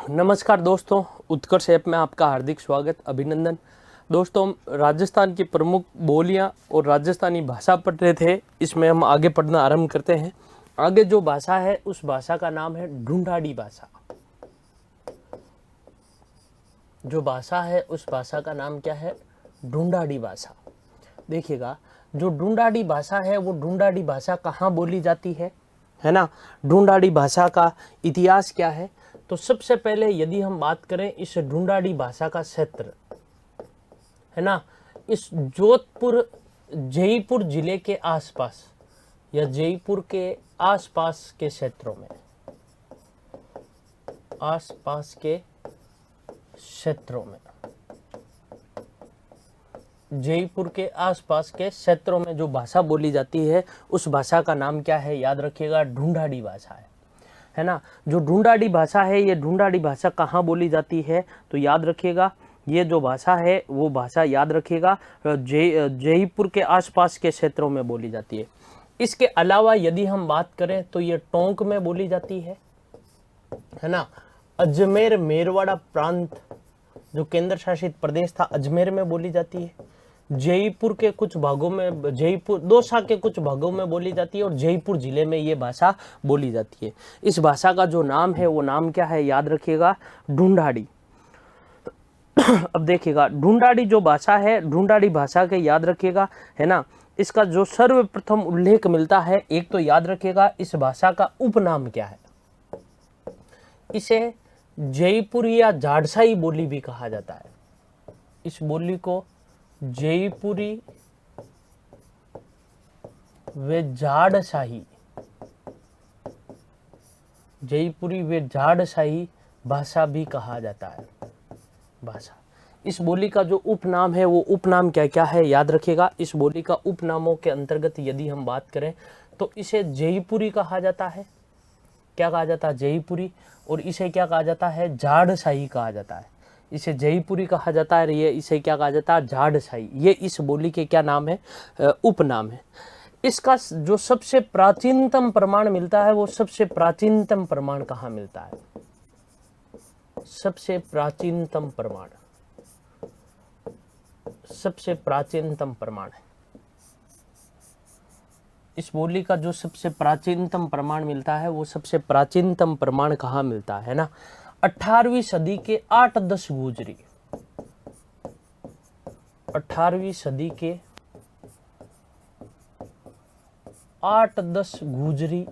नमस्कार दोस्तों, उत्कर्ष ऐप में आपका हार्दिक स्वागत, अभिनंदन। दोस्तों, हम राजस्थान की प्रमुख बोलियां और राजस्थानी भाषा पढ़ रहे थे। इसमें हम आगे पढ़ना आरंभ करते हैं। आगे जो भाषा है उस भाषा का नाम है ढूंढाड़ी भाषा। जो भाषा है उस भाषा का नाम क्या है? ढूंढाड़ी भाषा। देखिएगा, जो ढूंढाड़ी भाषा है वो ढूंढाड़ी भाषा कहाँ बोली जाती है ना। ढूंढाड़ी भाषा का इतिहास क्या है? तो सबसे पहले यदि हम बात करें इस ढूंढाड़ी भाषा का क्षेत्र, है ना, इस जोधपुर जयपुर जिले के आसपास या जयपुर के आसपास के क्षेत्रों में, आसपास के क्षेत्रों में, जयपुर के आसपास के क्षेत्रों में जो भाषा बोली जाती है उस भाषा का नाम क्या है? याद रखिएगा, ढूंढाड़ी भाषा है ना। जो ढूंढाड़ी भाषा है, ये ढूंढाड़ी भाषा कहाँ बोली जाती है? तो याद रखिएगा, ये जो भाषा है वो भाषा याद रखिएगा जयपुर के आसपास के क्षेत्रों में बोली जाती है। इसके अलावा यदि हम बात करें तो ये टोंक में बोली जाती है ना। अजमेर मेरवाड़ा प्रांत जो केंद्र शासित प्रदेश था, अजमेर में बोली जाती है। जयपुर के कुछ भागों में, जयपुर दौसा के कुछ भागों में बोली जाती है और जयपुर जिले में ये भाषा बोली जाती है। इस भाषा का जो नाम है वो नाम क्या है? याद रखिएगा, ढूंढाड़ी। अब देखिएगा, ढूंढाड़ी जो भाषा है, ढूंढाड़ी भाषा के याद रखिएगा, है ना, इसका जो सर्वप्रथम उल्लेख मिलता है, एक तो याद रखिएगा इस भाषा का उपनाम क्या है। इसे जयपुरी या जाड़साई बोली भी कहा जाता है। इस बोली को जयपुरी व जाड़शाही, जयपुरी व जाड़शाही भाषा भी कहा जाता है। भाषा, इस बोली का जो उपनाम है वो उपनाम क्या क्या है? याद रखिएगा, इस बोली का उपनामों के अंतर्गत यदि हम बात करें तो इसे जयपुरी कहा जाता है। क्या कहा जाता है? जयपुरी। और इसे क्या कहा जाता है? जाड़शाही कहा जाता है। इसे जयपुरी कहा जाता है, ये इसे क्या कहा जाता है? जाड़शाही। ये इस बोली के क्या नाम है? उपनाम है। इसका जो सबसे प्राचीनतम प्रमाण मिलता है, वो सबसे प्राचीनतम प्रमाण कहाँ मिलता है? सबसे प्राचीनतम प्रमाण, सबसे प्राचीनतम प्रमाण है, इस बोली का जो सबसे प्राचीनतम प्रमाण मिलता है वो सबसे प्राचीनतम प्रमाण कहाँ मिलता है ना? 18वीं सदी के 8-10 गुजरी, 18वीं सदी के 8-10 गुजरी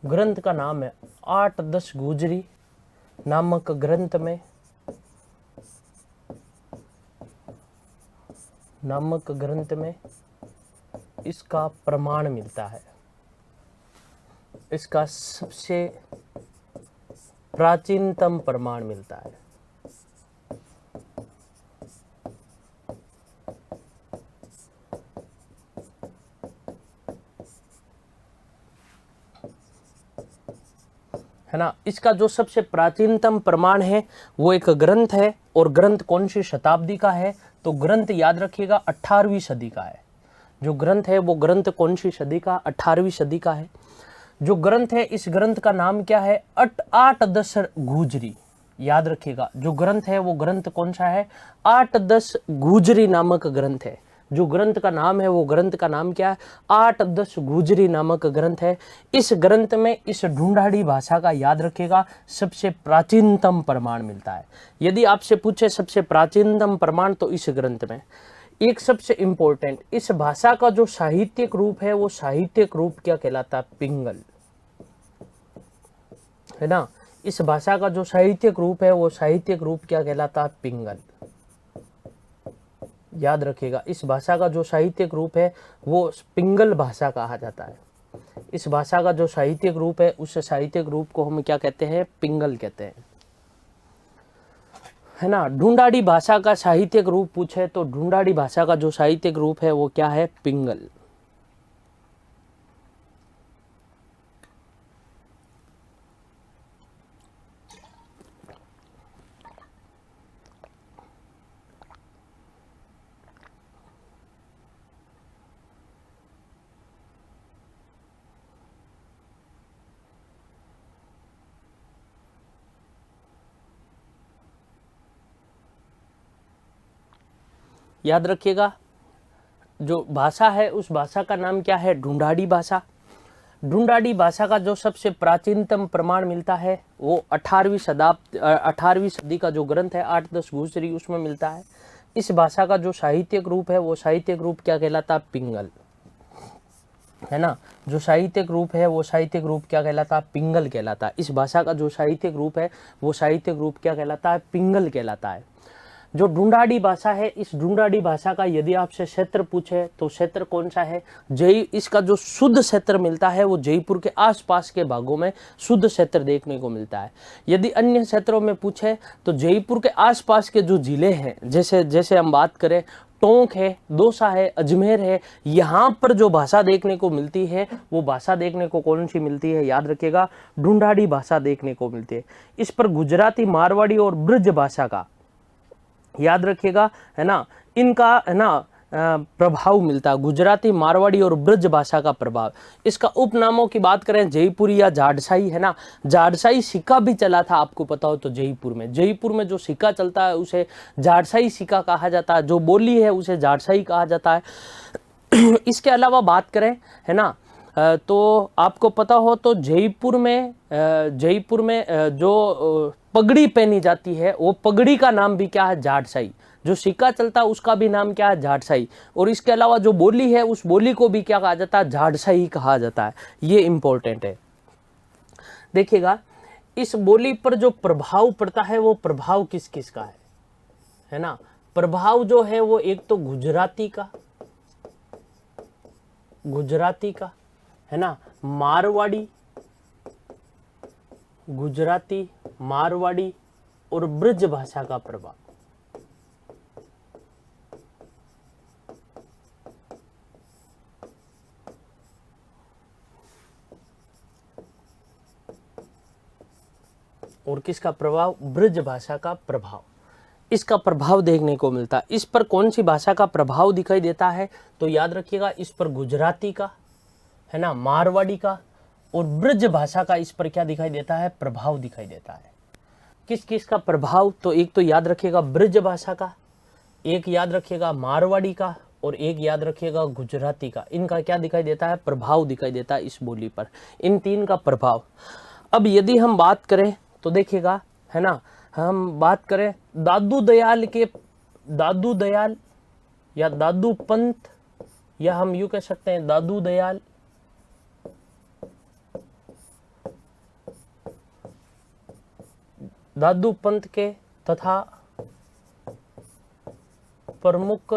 ग्रंथ का नाम है। 8-10 गुजरी नामक ग्रंथ में, नामक ग्रंथ में इसका प्रमाण मिलता है। इसका सबसे प्राचीनतम प्रमाण मिलता है। है ना। इसका जो सबसे प्राचीनतम प्रमाण है वो एक ग्रंथ है। और ग्रंथ कौन सी शताब्दी का है? तो ग्रंथ याद रखिएगा 18वीं सदी का है। जो ग्रंथ है वो ग्रंथ कौन सी सदी का? 18वीं सदी का है। जो ग्रंथ है, इस ग्रंथ का नाम क्या है? 8-10 गुजरी। याद रखिएगा, जो ग्रंथ है वो ग्रंथ कौन सा है? 8-10 गुजरी नामक ग्रंथ है। जो ग्रंथ का नाम है वो ग्रंथ का नाम क्या है? 8-10 गुजरी नामक ग्रंथ है। इस ग्रंथ में इस ढूंढाड़ी भाषा का याद रखिएगा सबसे प्राचीनतम प्रमाण मिलता है। यदि आपसे पूछे सबसे प्राचीनतम प्रमाण, तो इस ग्रंथ में एक सबसे इंपॉर्टेंट, इस भाषा का जो साहित्यिक रूप है वो साहित्यिक रूप क्या कहलाता है? पिंगल, है ना। इस भाषा का जो साहित्यिक रूप है वो साहित्यिक रूप क्या कहलाता है? पिंगल। याद रखिएगा, इस भाषा का जो साहित्यिक रूप है वो पिंगल भाषा कहा जाता है। इस भाषा का जो साहित्यिक रूप है उस साहित्यिक रूप को हम क्या कहते हैं? पिंगल कहते हैं, है ना। ढूंढाड़ी भाषा का साहित्यिक रूप पूछे तो ढूंढाड़ी भाषा का जो साहित्यिक रूप है वो क्या है? पिंगल। याद रखिएगा जो भाषा है उस भाषा का नाम क्या है, ढूंढाड़ी भाषा। ढूंढाड़ी भाषा का जो सबसे प्राचीनतम प्रमाण मिलता है वो 18वीं सदी का जो ग्रंथ है 8-10 गुजरी उसमें मिलता है। इस भाषा का जो साहित्यिक रूप है वो साहित्यिक रूप क्या कहलाता है, पिंगल, है ना। जो साहित्यिक रूप है वो साहित्यिक रूप क्या कहलाता है, पिंगल कहलाता है। इस भाषा का जो साहित्यिक रूप है वो साहित्यिक रूप क्या कहलाता है, पिंगल कहलाता है। जो ढूंढाड़ी भाषा है, इस ढूंढाड़ी भाषा का यदि आपसे क्षेत्र पूछे तो क्षेत्र कौन सा है, इसका जो शुद्ध क्षेत्र मिलता है वो जयपुर के आसपास के भागों में शुद्ध क्षेत्र देखने को मिलता है। यदि अन्य क्षेत्रों में पूछे तो जयपुर के आसपास के जो जिले हैं, जैसे हम बात करें टोंक है, दौसा है, अजमेर है, यहाँ पर जो भाषा देखने को मिलती है वो भाषा देखने को कौन सी मिलती है, याद रखिएगा ढूंढाड़ी भाषा देखने को मिलती है। इस पर गुजराती, मारवाड़ी और ब्रज भाषा का, याद रखिएगा, है ना, इनका है ना प्रभाव मिलता है, गुजराती, मारवाड़ी और ब्रज भाषा का प्रभाव। इसका उपनामों की बात करें जयपुरी या जाड़साई, है ना, जाड़साई सिक्का भी चला था, आपको पता हो तो जयपुर में जो सिक्का चलता है उसे जाड़साई सिक्का कहा जाता है, जो बोली है उसे जाड़साई कहा जाता है। इसके अलावा बात करें, है ना, तो आपको पता हो तो जयपुर में जो पगड़ी पहनी जाती है वो पगड़ी का नाम भी क्या है, जाड़साई। जो सिक्का चलता है उसका भी नाम क्या है, जाड़साई। और इसके अलावा जो बोली है उस बोली को भी क्या कहा जाता है, जाड़साई कहा जाता है। ये इंपॉर्टेंट है। देखिएगा इस बोली पर जो प्रभाव पड़ता है वो प्रभाव किस किस का है ना। प्रभाव जो है वो एक तो गुजराती का है ना, मारवाड़ी, गुजराती, मारवाड़ी और ब्रज भाषा का प्रभाव। और किसका प्रभाव, ब्रज भाषा का प्रभाव। इसका प्रभाव देखने को मिलता है। इस पर कौन सी भाषा का प्रभाव दिखाई देता है, तो याद रखिएगा इस पर गुजराती का, है ना, मारवाड़ी का और ब्रज भाषा का इस पर क्या दिखाई देता है, प्रभाव दिखाई देता है। किस किस का प्रभाव, तो एक तो याद रखिएगा ब्रज भाषा का, एक याद रखिएगा मारवाड़ी का और एक याद रखिएगा गुजराती का। इनका क्या दिखाई देता है, प्रभाव दिखाई देता है इस बोली पर, इन तीन का प्रभाव। अब यदि हम बात करें तो देखिएगा, है ना, हम बात करें दादू दयाल या दादू पंत, या हम यूं कह सकते हैं दादू दयाल, दादू पंत के तथा प्रमुख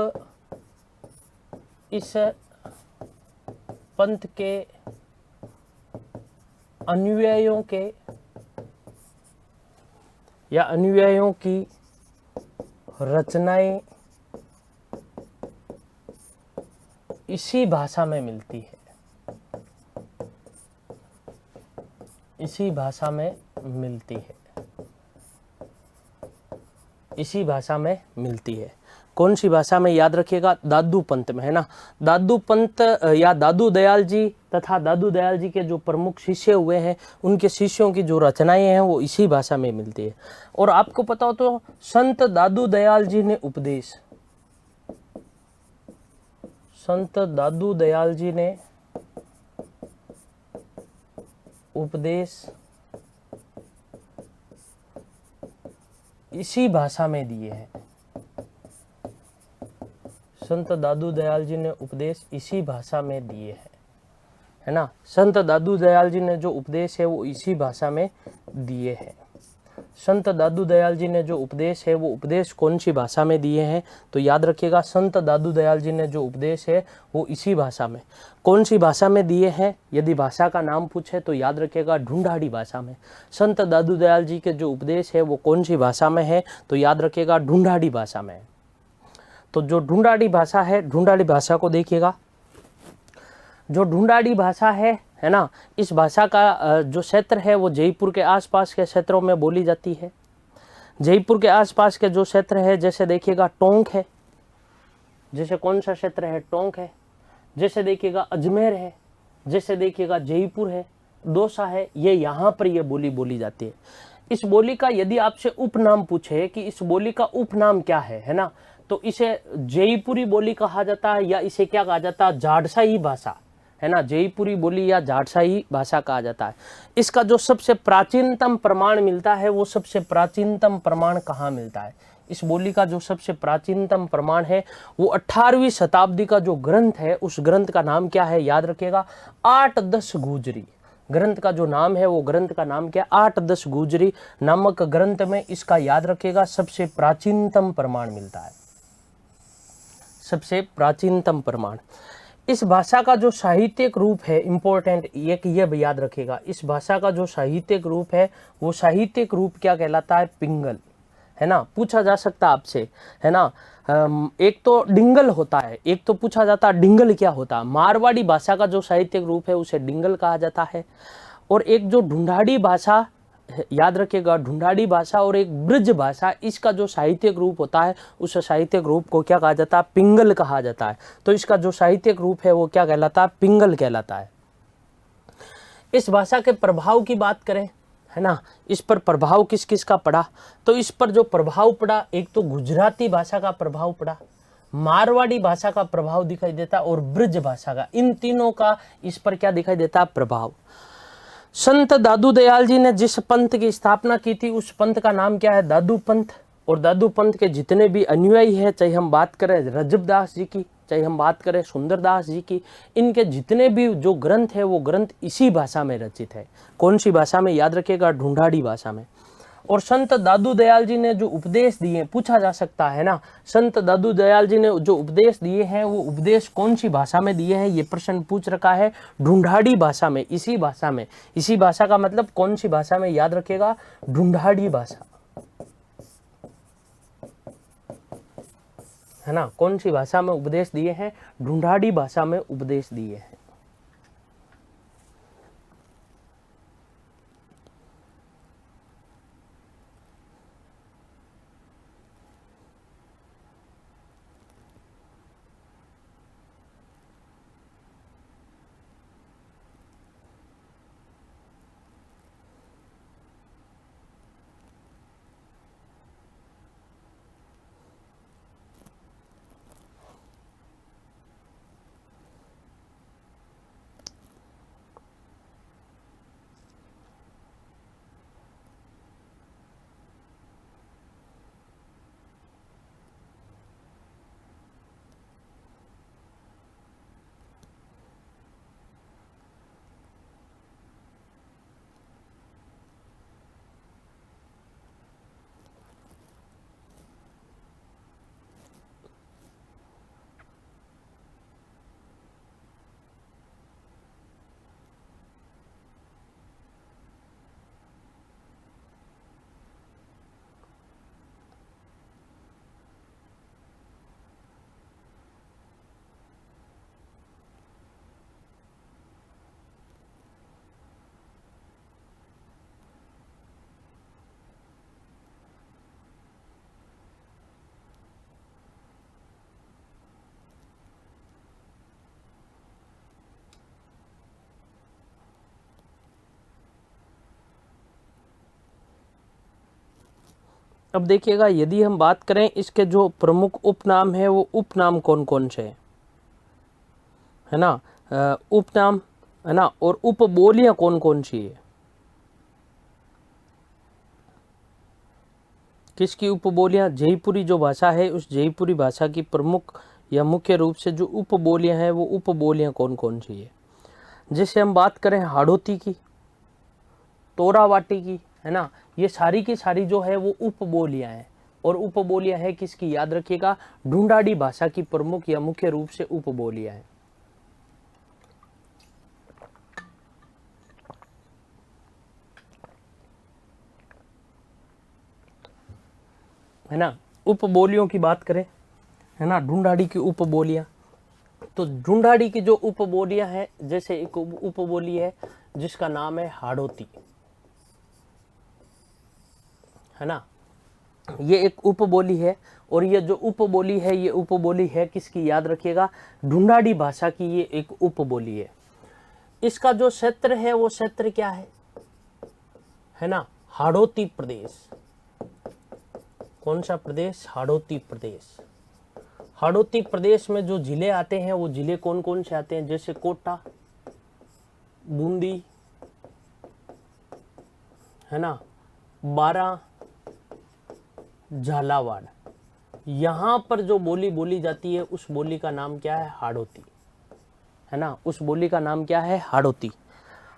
इस पंथ के अनुयायियों के या अनुयायियों की रचनाएं इसी भाषा में मिलती है, इसी भाषा में मिलती है, इसी भाषा में मिलती है। कौन सी भाषा में, याद रखिएगा दादू पंत में, है ना। दादू पंत या दादू दयाल जी तथा दादू दयाल जी के जो प्रमुख शिष्य हुए हैं उनके शिष्यों की जो रचनाएं हैं वो इसी भाषा में मिलती है। और आपको पता हो तो संत दादू दयाल जी ने उपदेश, संत दादू दयाल जी ने उपदेश इसी भाषा में दिए हैं। संत दादू दयाल जी ने उपदेश इसी भाषा में दिए हैं, है ना। संत दादू दयाल जी ने जो उपदेश है वो इसी भाषा में दिए हैं। संत दादू दयाल जी ने जो उपदेश है वो उपदेश कौन सी भाषा में दिए हैं, तो याद रखिएगा संत दादू दयाल जी ने जो उपदेश है वो इसी भाषा में। कौन सी भाषा में दिए हैं, यदि भाषा का नाम पूछे तो याद रखिएगा ढूंढाड़ी भाषा में। संत दादू दयाल जी के जो उपदेश है वो कौन सी भाषा में है, तो याद रखिएगा ढूंढाड़ी भाषा में। तो जो ढूंढाड़ी भाषा है, ढूंढाड़ी भाषा को देखिएगा, जो ढूंढाड़ी भाषा है ना, इस भाषा का जो क्षेत्र है वो जयपुर के आसपास के क्षेत्रों में बोली जाती है। जयपुर के आसपास के जो क्षेत्र है, जैसे देखिएगा टोंक है, जैसे कौन सा क्षेत्र है, टोंक है, जैसे देखिएगा अजमेर है, जैसे देखिएगा जयपुर है, दौसा है, ये यहाँ पर ये बोली बोली जाती है। इस बोली का यदि आपसे उपनाम पूछे कि इस बोली का उपनाम क्या है ना, तो इसे जयपुरी बोली कहा जाता है, या इसे क्या कहा जाता है, जाड़साई भाषा, है ना, जयपुरी बोली या जाड़साई भाषा कहा जाता है। इसका जो सबसे प्राचीनतम प्रमाण मिलता है, वो सबसे प्राचीनतम प्रमाण कहाँ मिलता है, इस बोली का जो सबसे प्राचीनतम प्रमाण है वो 18वीं शताब्दी का जो ग्रंथ है, उस ग्रंथ का नाम क्या है, याद रखिएगा, 8-10 गुजरी। ग्रंथ का जो नाम है वो ग्रंथ का नाम क्या, 8-10 गुजरी नामक ग्रंथ में इसका याद रखिएगा सबसे प्राचीनतम प्रमाण मिलता है, सबसे प्राचीनतम प्रमाण। इस भाषा का जो साहित्यिक रूप है, इंपॉर्टेंट एक ये भी याद रखिएगा, इस भाषा का जो साहित्यिक रूप है वो साहित्यिक रूप क्या कहलाता है, पिंगल, है ना, पूछा जा सकता है आपसे, है ना। एक तो डिंगल होता है, एक तो पूछा जाता है डिंगल क्या होता है। मारवाड़ी भाषा का जो साहित्यिक रूप है उसे डिंगल कहा जाता है, और एक जो ढूंढाड़ी भाषा, याद रखिएगा, ढूंढाड़ी भाषा और एक ब्रज भाषा, इसका जो साहित्यिक रूप होता है उस साहित्यिक रूप को क्या कहा जाता है, पिंगल कहा जाता है। तो इसका जो साहित्यिक रूप है वो क्या कहलाता है, पिंगल कहलाता है। इस भाषा के प्रभाव की बात करें, है ना, इस पर प्रभाव किस किस का पड़ा, तो इस पर जो प्रभाव पड़ा, एक तो गुजराती भाषा का प्रभाव पड़ा, मारवाड़ी भाषा का प्रभाव दिखाई देता, और ब्रज भाषा का, इन तीनों का इस पर क्या दिखाई देता, प्रभाव। संत दादू दयाल जी ने जिस पंथ की स्थापना की थी उस पंथ का नाम क्या है, दादू पंथ। और दादू पंथ के जितने भी अनुयायी हैं, चाहे हम बात करें रजबदास जी की, चाहे हम बात करें सुंदरदास जी की, इनके जितने भी जो ग्रंथ है वो ग्रंथ इसी भाषा में रचित है। कौन सी भाषा में, याद रखिएगा, ढूंढाड़ी भाषा में। और संत दादू दयाल जी ने जो उपदेश दिए, पूछा जा सकता है ना, संत दादू दयाल जी ने जो उपदेश दिए हैं वो उपदेश कौन सी भाषा में दिए हैं, ये प्रश्न पूछ रखा है, ढूंढाड़ी भाषा में, इसी भाषा में। इसी भाषा का मतलब कौन सी भाषा में, याद रखिएगा, ढूंढाड़ी भाषा, है ना। कौन सी भाषा में उपदेश दिए हैं, ढूंढाड़ी भाषा में उपदेश दिए हैं। अब देखिएगा, यदि हम बात करें इसके जो प्रमुख उपनाम है वो उपनाम कौन कौन से हैं, है ना, उपनाम, है ना, और उपबोलियां कौन कौन सी है, किसकी उपबोलियां, जयपुरी जो भाषा है उस जयपुरी भाषा की प्रमुख या मुख्य रूप से जो उपबोलियां हैं वो उपबोलियां कौन कौन सी है। जैसे हम बात करें हाड़ौती की, तोरावाटी की, है ना, ये सारी की सारी जो है वो उपबोलियां हैं। और उपबोलियां है किसकी, याद रखिएगा, ढूंढाड़ी भाषा की प्रमुख या मुख्य रूप से उपबोलियां हैं। है ना, उपबोलियों की बात करें, है ना, ढूंढाड़ी की उपबोलियां, तो ढूंढाड़ी की जो उपबोलियां हैं, जैसे एक उपबोली है जिसका नाम है हाड़ौती, है ना, ये एक उपबोली है। और ये जो उपबोली है ये उपबोली है किसकी, याद रखिएगा, ढूंढाड़ी भाषा की ये एक उपबोली है। इसका जो क्षेत्र है वो क्षेत्र क्या है ना, हाड़ौती प्रदेश। कौन सा प्रदेश, हाड़ौती प्रदेश। हाड़ौती प्रदेश में जो जिले आते हैं वो जिले कौन कौन से आते हैं, जैसे कोटा, बूंदी, है ना, बारा, झालावाड़। यहाँ पर जो बोली बोली जाती है उस बोली का नाम क्या है, हाड़ौती, है ना, उस बोली का नाम क्या है, हाड़ौती।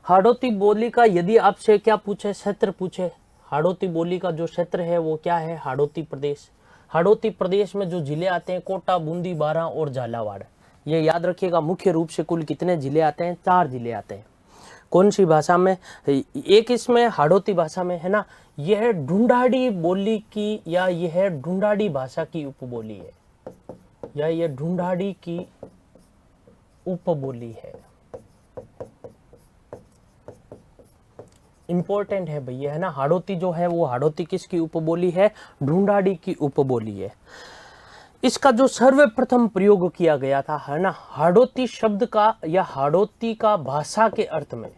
हाड़ौती बोली का यदि आपसे क्या पूछे, क्षेत्र पूछे, हाड़ौती बोली का जो क्षेत्र है वो क्या है, हाड़ौती प्रदेश। हाड़ौती प्रदेश में जो जिले आते हैं कोटा, बूंदी, बारा और झालावाड़। ये याद रखिएगा, मुख्य रूप से कुल कितने जिले आते हैं, 4 जिले आते हैं। कौन सी भाषा में, एक इसमें हाड़ौती भाषा में, है ना, यह ढूंढाड़ी बोली की या यह ढूंढाड़ी भाषा की उपबोली है, या यह ढूंढाड़ी की उपबोली है। इंपॉर्टेंट है भैया, है ना, हाड़ौती जो है वो हाड़ौती किसकी उपबोली है, ढूंढाड़ी की उपबोली है। इसका जो सर्वप्रथम प्रयोग किया गया था, है ना, हाड़ौती शब्द का या हाड़ौती का भाषा के अर्थ में,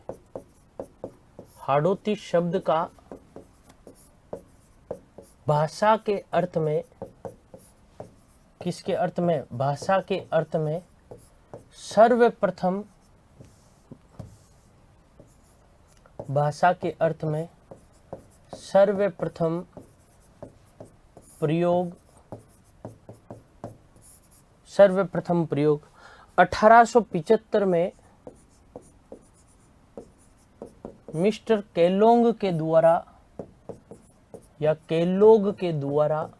हाड़ौती शब्द का भाषा के अर्थ में, किसके अर्थ में, भाषा के अर्थ में सर्वप्रथम, भाषा के अर्थ में सर्वप्रथम प्रयोग, सर्वप्रथम प्रयोग 1875 में मिस्टर केलोंग के द्वारा या केलोग के द्वारा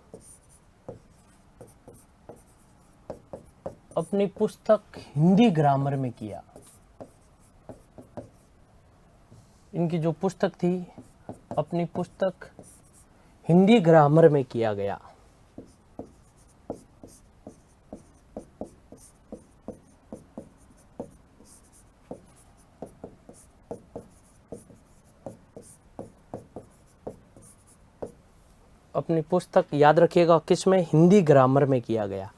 अपनी पुस्तक हिंदी ग्रामर में किया। इनकी जो पुस्तक थी, अपनी पुस्तक हिंदी ग्रामर में किया गया। अपनी पुस्तक याद रखिएगा किसमें, हिंदी ग्रामर में किया गया,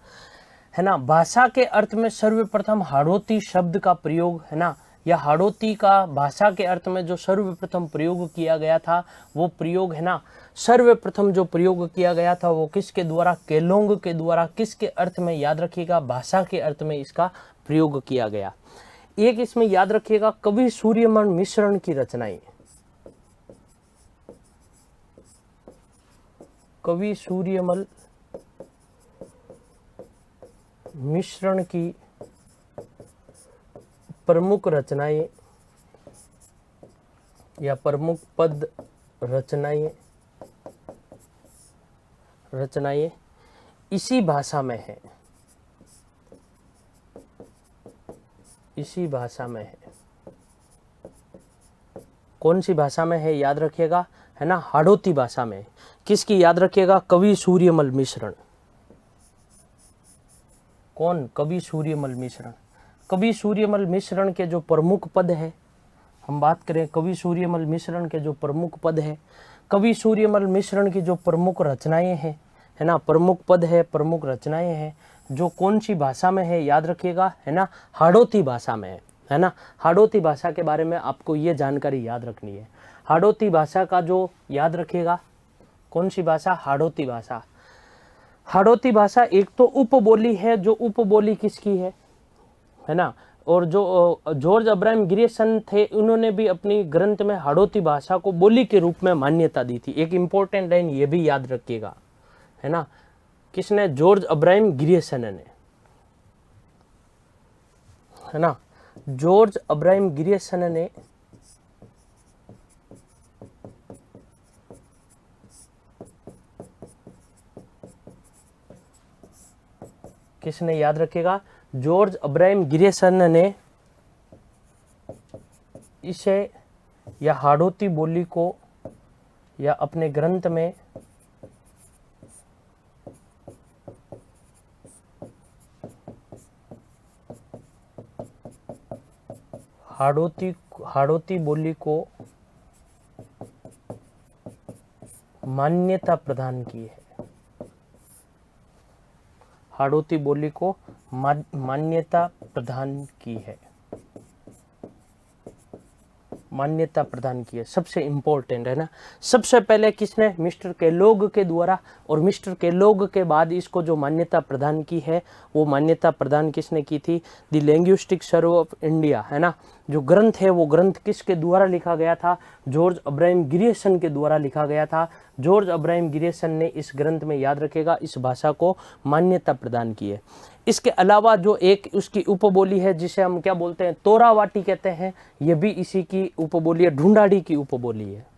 है ना। भाषा के अर्थ में सर्वप्रथम हाड़ौती शब्द का प्रयोग, है ना, या हाड़ौती का भाषा के अर्थ में जो सर्वप्रथम प्रयोग किया गया था, वो प्रयोग, है ना, सर्वप्रथम जो प्रयोग किया गया था वो किसके द्वारा, केलोंग के द्वारा। किसके अर्थ में, याद रखिएगा, भाषा के अर्थ में इसका प्रयोग किया गया। एक इसमें याद रखिएगा, कवि सूर्यमल मिश्रण की रचनाएं, कवि सूर्यमल मिश्रण की प्रमुख रचनाएं या प्रमुख पद रचनाएं इसी भाषा में है, इसी भाषा में है। कौन सी भाषा में है, याद रखिएगा, है ना, हाड़ौती भाषा में। किसकी, याद रखिएगा, कवि सूर्यमल मिश्रण। कौन, कवि सूर्यमल मिश्रण। कवि सूर्यमल मिश्रण के जो प्रमुख पद है, हम बात करें कवि सूर्यमल मिश्रण के जो प्रमुख पद है, कवि सूर्यमल मिश्रण की जो प्रमुख रचनाएं हैं, है ना, प्रमुख पद है, प्रमुख रचनाएं हैं, जो कौन सी भाषा में है, याद रखिएगा, है ना, हाड़ौती भाषा में है ना। हाड़ौती भाषा के बारे में आपको ये जानकारी याद रखनी है। हाड़ौती भाषा का जो, याद रखिएगा, कौन सी भाषा, हाड़ौती भाषा। हाड़ौती भाषा एक तो उपबोली है, जो उपबोली किसकी है ना, और जो जॉर्ज अब्राहम ग्रियर्सन थे, उन्होंने भी अपनी ग्रंथ में हाड़ौती भाषा को बोली के रूप में मान्यता दी थी। एक इंपॉर्टेंट लाइन ये भी याद रखिएगा, है ना, किसने, जॉर्ज अब्राहम ग्रियर्सन ने, है ना, जॉर्ज अब्राहम ग्रियर्सन ने किसने, याद रखिएगा, जॉर्ज अब्राहम ग्रियर्सन ने इसे या हाड़ौती बोली को या अपने ग्रंथ में हाड़ौती बोली को मान्यता प्रदान की है। हाड़ौती बोली को मान्यता प्रदान की है, मान्यता प्रदान की है, सबसे इम्पोर्टेंट है ना। सबसे पहले किसने, मिस्टर केलोग के द्वारा, और मिस्टर केलोग के बाद इसको जो मान्यता प्रदान की है वो मान्यता प्रदान किसने की थी, the linguistic survey of India, है ना। जो ग्रंथ है वो ग्रंथ किसके द्वारा लिखा गया था, जॉर्ज अब्राहम ग्रियर्सन के द्वारा लिखा गया था। जॉर्ज अब्राहम ग्रियर्सन ने इस ग्रंथ में, याद रखेगा, इस भाषा को मान्यता प्रदान की है। इसके अलावा जो एक उसकी उपबोली है जिसे हम क्या बोलते हैं, तोरावाटी कहते हैं, ये भी इसी की उपबोली है, ढूंढाड़ी की उपबोली है।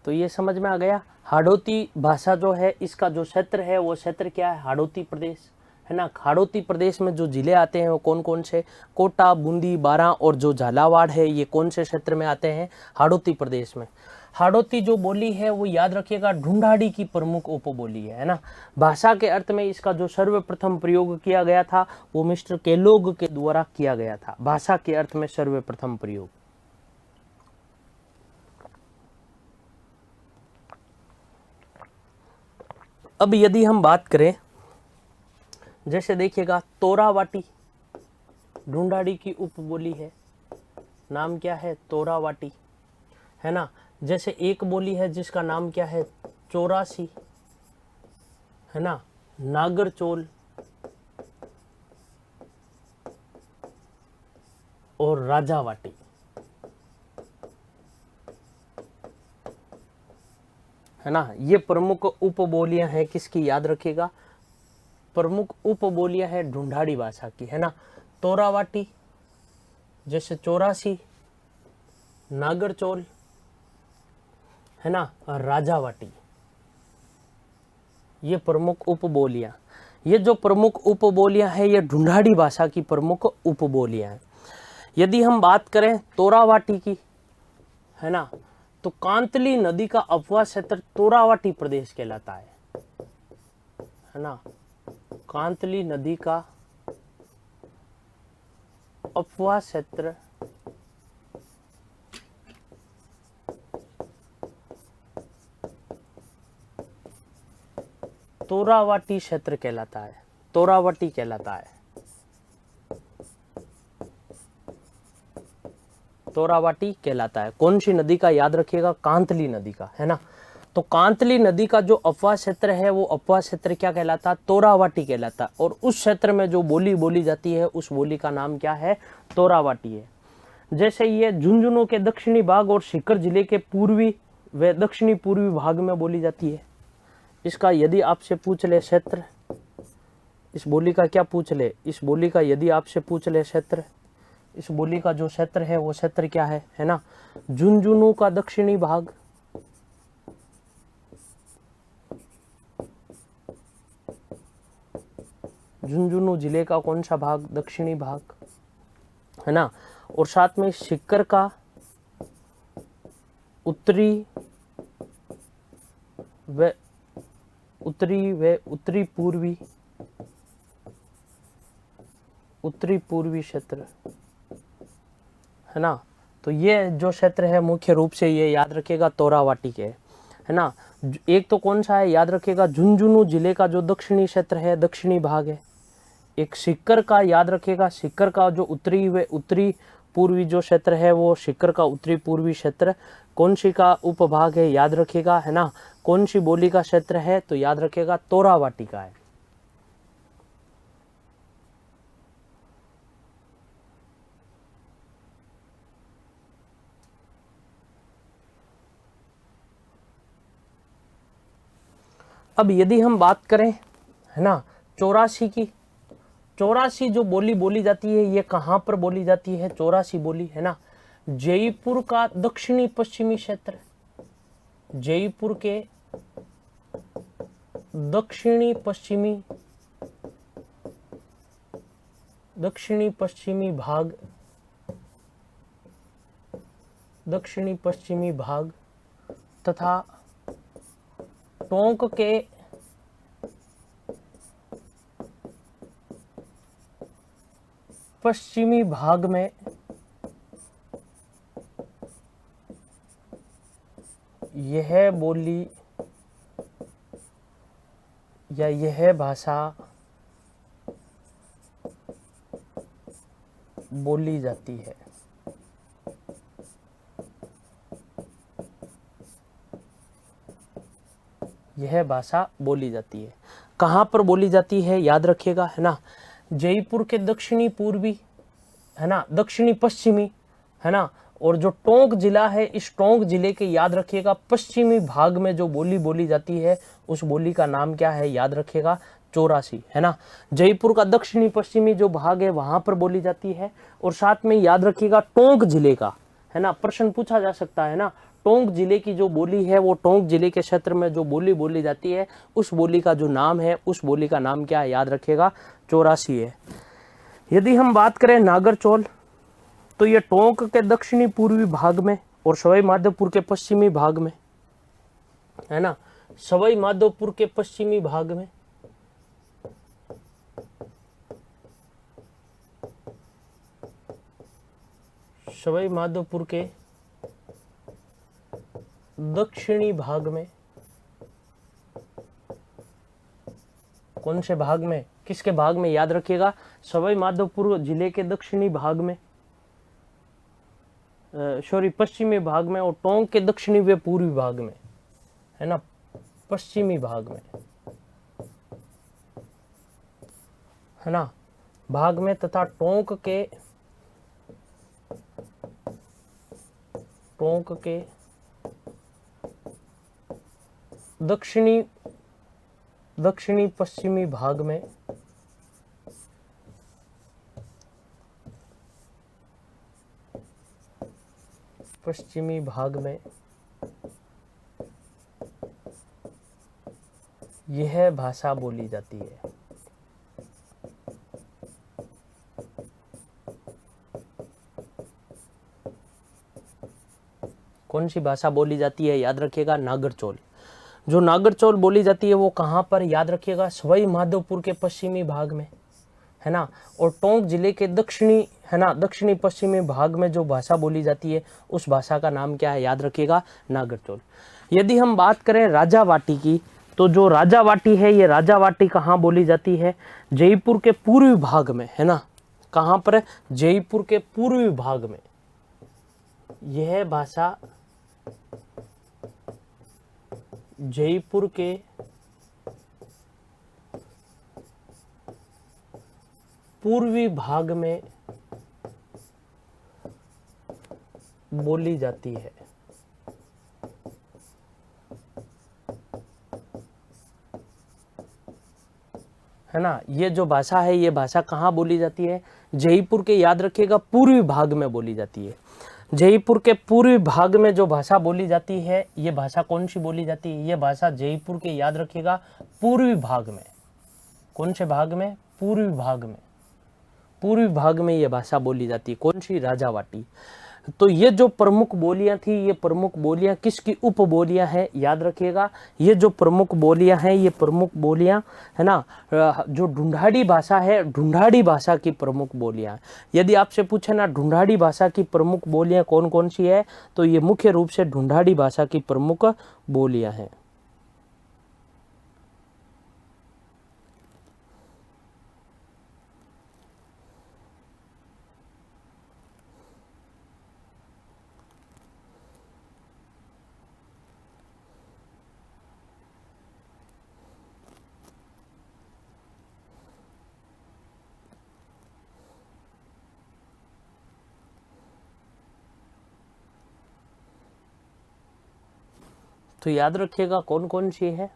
तो ये समझ में आ गया। हाड़ौती भाषा जो है, इसका जो क्षेत्र है वो क्षेत्र क्या है, हाड़ौती प्रदेश, है ना। हाड़ौती प्रदेश में जो जिले आते हैं वो कौन कौन से, कोटा, बूंदी, बारां और जो झालावाड़ है, ये कौन से क्षेत्र में आते हैं, हाड़ौती प्रदेश में। हाड़ौती जो बोली है वो, याद रखिएगा, ढूंढाड़ी की प्रमुख उपबोली है ना। भाषा के अर्थ में इसका जो सर्वप्रथम प्रयोग किया गया था वो मिस्टर केलोग के द्वारा किया गया था, भाषा के अर्थ में सर्वप्रथम प्रयोग। अब यदि हम बात करें, जैसे देखिएगा, तोरावाटी ढूंढाड़ी की उपबोली है, नाम क्या है, तोरावाटी, है ना। जैसे एक बोली है जिसका नाम क्या है, चौरासी, है ना, नागरचोल और राजावाटी, है ना। ये प्रमुख उपबोलियां हैं किसकी, याद रखिएगा, प्रमुख उपबोलियां हैं ढूंढाड़ी भाषा की, है ना। तोरावाटी, जैसे चौरासी, नागरचोल, है ना, और राजावाटी, ये प्रमुख उपबोलियां। ये जो प्रमुख उपबोलियां हैं ये ढूंढाड़ी भाषा की प्रमुख उपबोलियां हैं। यदि हम बात करें तोरावाटी की, है ना, तो कांतली नदी का अपवाह क्षेत्र तोरावाटी प्रदेश कहलाता है ना। कांतली नदी का अपवाह क्षेत्र तोरावाटी क्षेत्र कहलाता है, तोरावाटी कहलाता है, तोरावाटी कहलाता है। कौन सी नदी का, याद रखिएगा, कांतली नदी का, है ना। तो कांतली नदी का जो अपवाह क्षेत्र है वो अपवाह क्षेत्र क्या कहलाता है, तोरावाटी कहलाता है। और उस क्षेत्र में जो बोली बोली जाती है उस बोली का नाम क्या है, तोरावाटी है। जैसे ये झुंझुनू के दक्षिणी भाग और सीकर जिले के पूर्वी व दक्षिणी पूर्वी भाग में बोली जाती है। इसका यदि आपसे पूछ ले क्षेत्र, इस बोली का क्या पूछ ले, इस बोली का यदि आपसे पूछ ले क्षेत्र, इस बोली का जो क्षेत्र है वो क्षेत्र क्या है ना, झुंझुनू का दक्षिणी भाग, झुंझुनू जिले का कौन सा भाग, दक्षिणी भाग, है ना। और साथ में सीकर का उत्तरी व उत्तरी पूर्वी क्षेत्र, है ना। तो ये जो क्षेत्र है मुख्य रूप से ये याद रखिएगा तोरावाटी के, है ना। एक तो कौन सा है, याद रखिएगा, झुंझुनू जिले का जो दक्षिणी क्षेत्र है, दक्षिणी भाग है। एक सीकर का, याद रखिएगा, सीकर का जो उत्तरी पूर्वी जो क्षेत्र है वो सीकर का उत्तरी पूर्वी क्षेत्र कौन सी का उपभाग है, याद रखिएगा, है ना। कौन सी बोली का क्षेत्र है, तो याद रखिएगा तोरावाटी का है। अब यदि हम बात करें, है ना, 84 की, 84 जो बोली बोली जाती है ये कहाँ पर बोली जाती है? 84 बोली, है ना, जयपुर का दक्षिणी पश्चिमी क्षेत्र, जयपुर के दक्षिणी पश्चिमी भाग, दक्षिणी पश्चिमी भाग तथा टोंक के पश्चिमी भाग में यह बोली या यह भाषा बोली जाती है। यह भाषा बोली जाती है। कहाँ पर बोली जाती है? याद रखिएगा, है ना, जयपुर के दक्षिणी पूर्वी, है ना, दक्षिणी पश्चिमी, है ना, और जो टोंक जिला है, इस टोंक जिले के, याद रखिएगा, पश्चिमी भाग में जो बोली बोली जाती है उस बोली का नाम क्या है? याद रखिएगा, 84, है ना। जयपुर का दक्षिणी पश्चिमी जो भाग है वहां पर बोली जाती है। और साथ में याद रखिएगा टोंक जिले का, है ना, प्रश्न पूछा जा सकता है ना, टोंक जिले की जो बोली है वो टोंक जिले के क्षेत्र में जो बोली बोली जाती है उस बोली का जो नाम है, उस बोली का नाम क्या है? याद रखिएगा, 84 है। यदि हम बात करें नागरचौल, तो ये टोंक के दक्षिणी पूर्वी भाग में और सवाई माधोपुर के पश्चिमी भाग में, है ना, सवाई माधोपुर के पश्चिमी भाग में, सवाई माधोपुर के दक्षिणी भाग में, कौन से भाग में? किसके भाग में? याद रखिएगा, सवाई माधोपुर जिले के दक्षिणी भाग में, सॉरी, पश्चिमी भाग में, और टोंक के दक्षिणी व पूर्वी भाग में, है ना, पश्चिमी भाग में, है ना, भाग में, तथा टोंक के दक्षिणी पश्चिमी भाग में, पश्चिमी भाग में यह भाषा बोली जाती है। कौन सी भाषा बोली जाती है? याद रखिएगा, नागरचौल। जो नागरचौल बोली जाती है वो कहाँ पर? याद रखिएगा, सवाई माधोपुर के पश्चिमी भाग में, है ना, और टोंक जिले के दक्षिणी, है ना, दक्षिणी पश्चिमी भाग में जो भाषा बोली जाती है उस भाषा का नाम क्या है? याद रखिएगा, नागरचौल। यदि हम बात करें राजावाटी की, तो जो राजावाटी है ये राजावाटी कहाँ बोली जाती है? जयपुर के पूर्वी भाग में, है ना, कहाँ पर? जयपुर के पूर्वी भाग में यह भाषा जयपुर के पूर्वी भाग में बोली जाती है। है ना, ये जो भाषा है ये भाषा कहाँ बोली जाती है? जयपुर के, याद रखिएगा, पूर्वी भाग में बोली जाती है। जयपुर के पूर्वी भाग में जो भाषा बोली जाती है ये भाषा कौन सी बोली जाती है? ये भाषा जयपुर के, याद रखिएगा, पूर्वी भाग में। कौन से भाग में? पूर्वी भाग में। पूर्वी भाग में ये भाषा बोली जाती है। कौन सी? राजावाटी। तो ये जो प्रमुख बोलियां थी, ये प्रमुख बोलियां किसकी उप बोलियां हैं? याद रखिएगा, ये जो प्रमुख बोलियां हैं ये प्रमुख बोलियां, है ना, जो ढूंढाड़ी भाषा है, ढूंढाड़ी भाषा की प्रमुख बोलियां। यदि आपसे पूछे ना ढूंढाड़ी भाषा की प्रमुख बोलियां कौन कौन सी है, तो ये मुख्य रूप से ढूंढाड़ी भाषा की प्रमुख बोलियां हैं। तो याद रखिएगा कौन कौन सी है।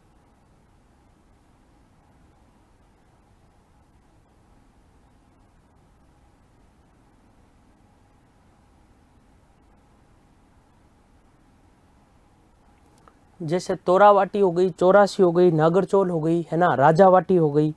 जैसे तोरावाटी हो गई, चौरासी हो गई, नागरचौल हो गई, है ना, राजावाटी हो गई।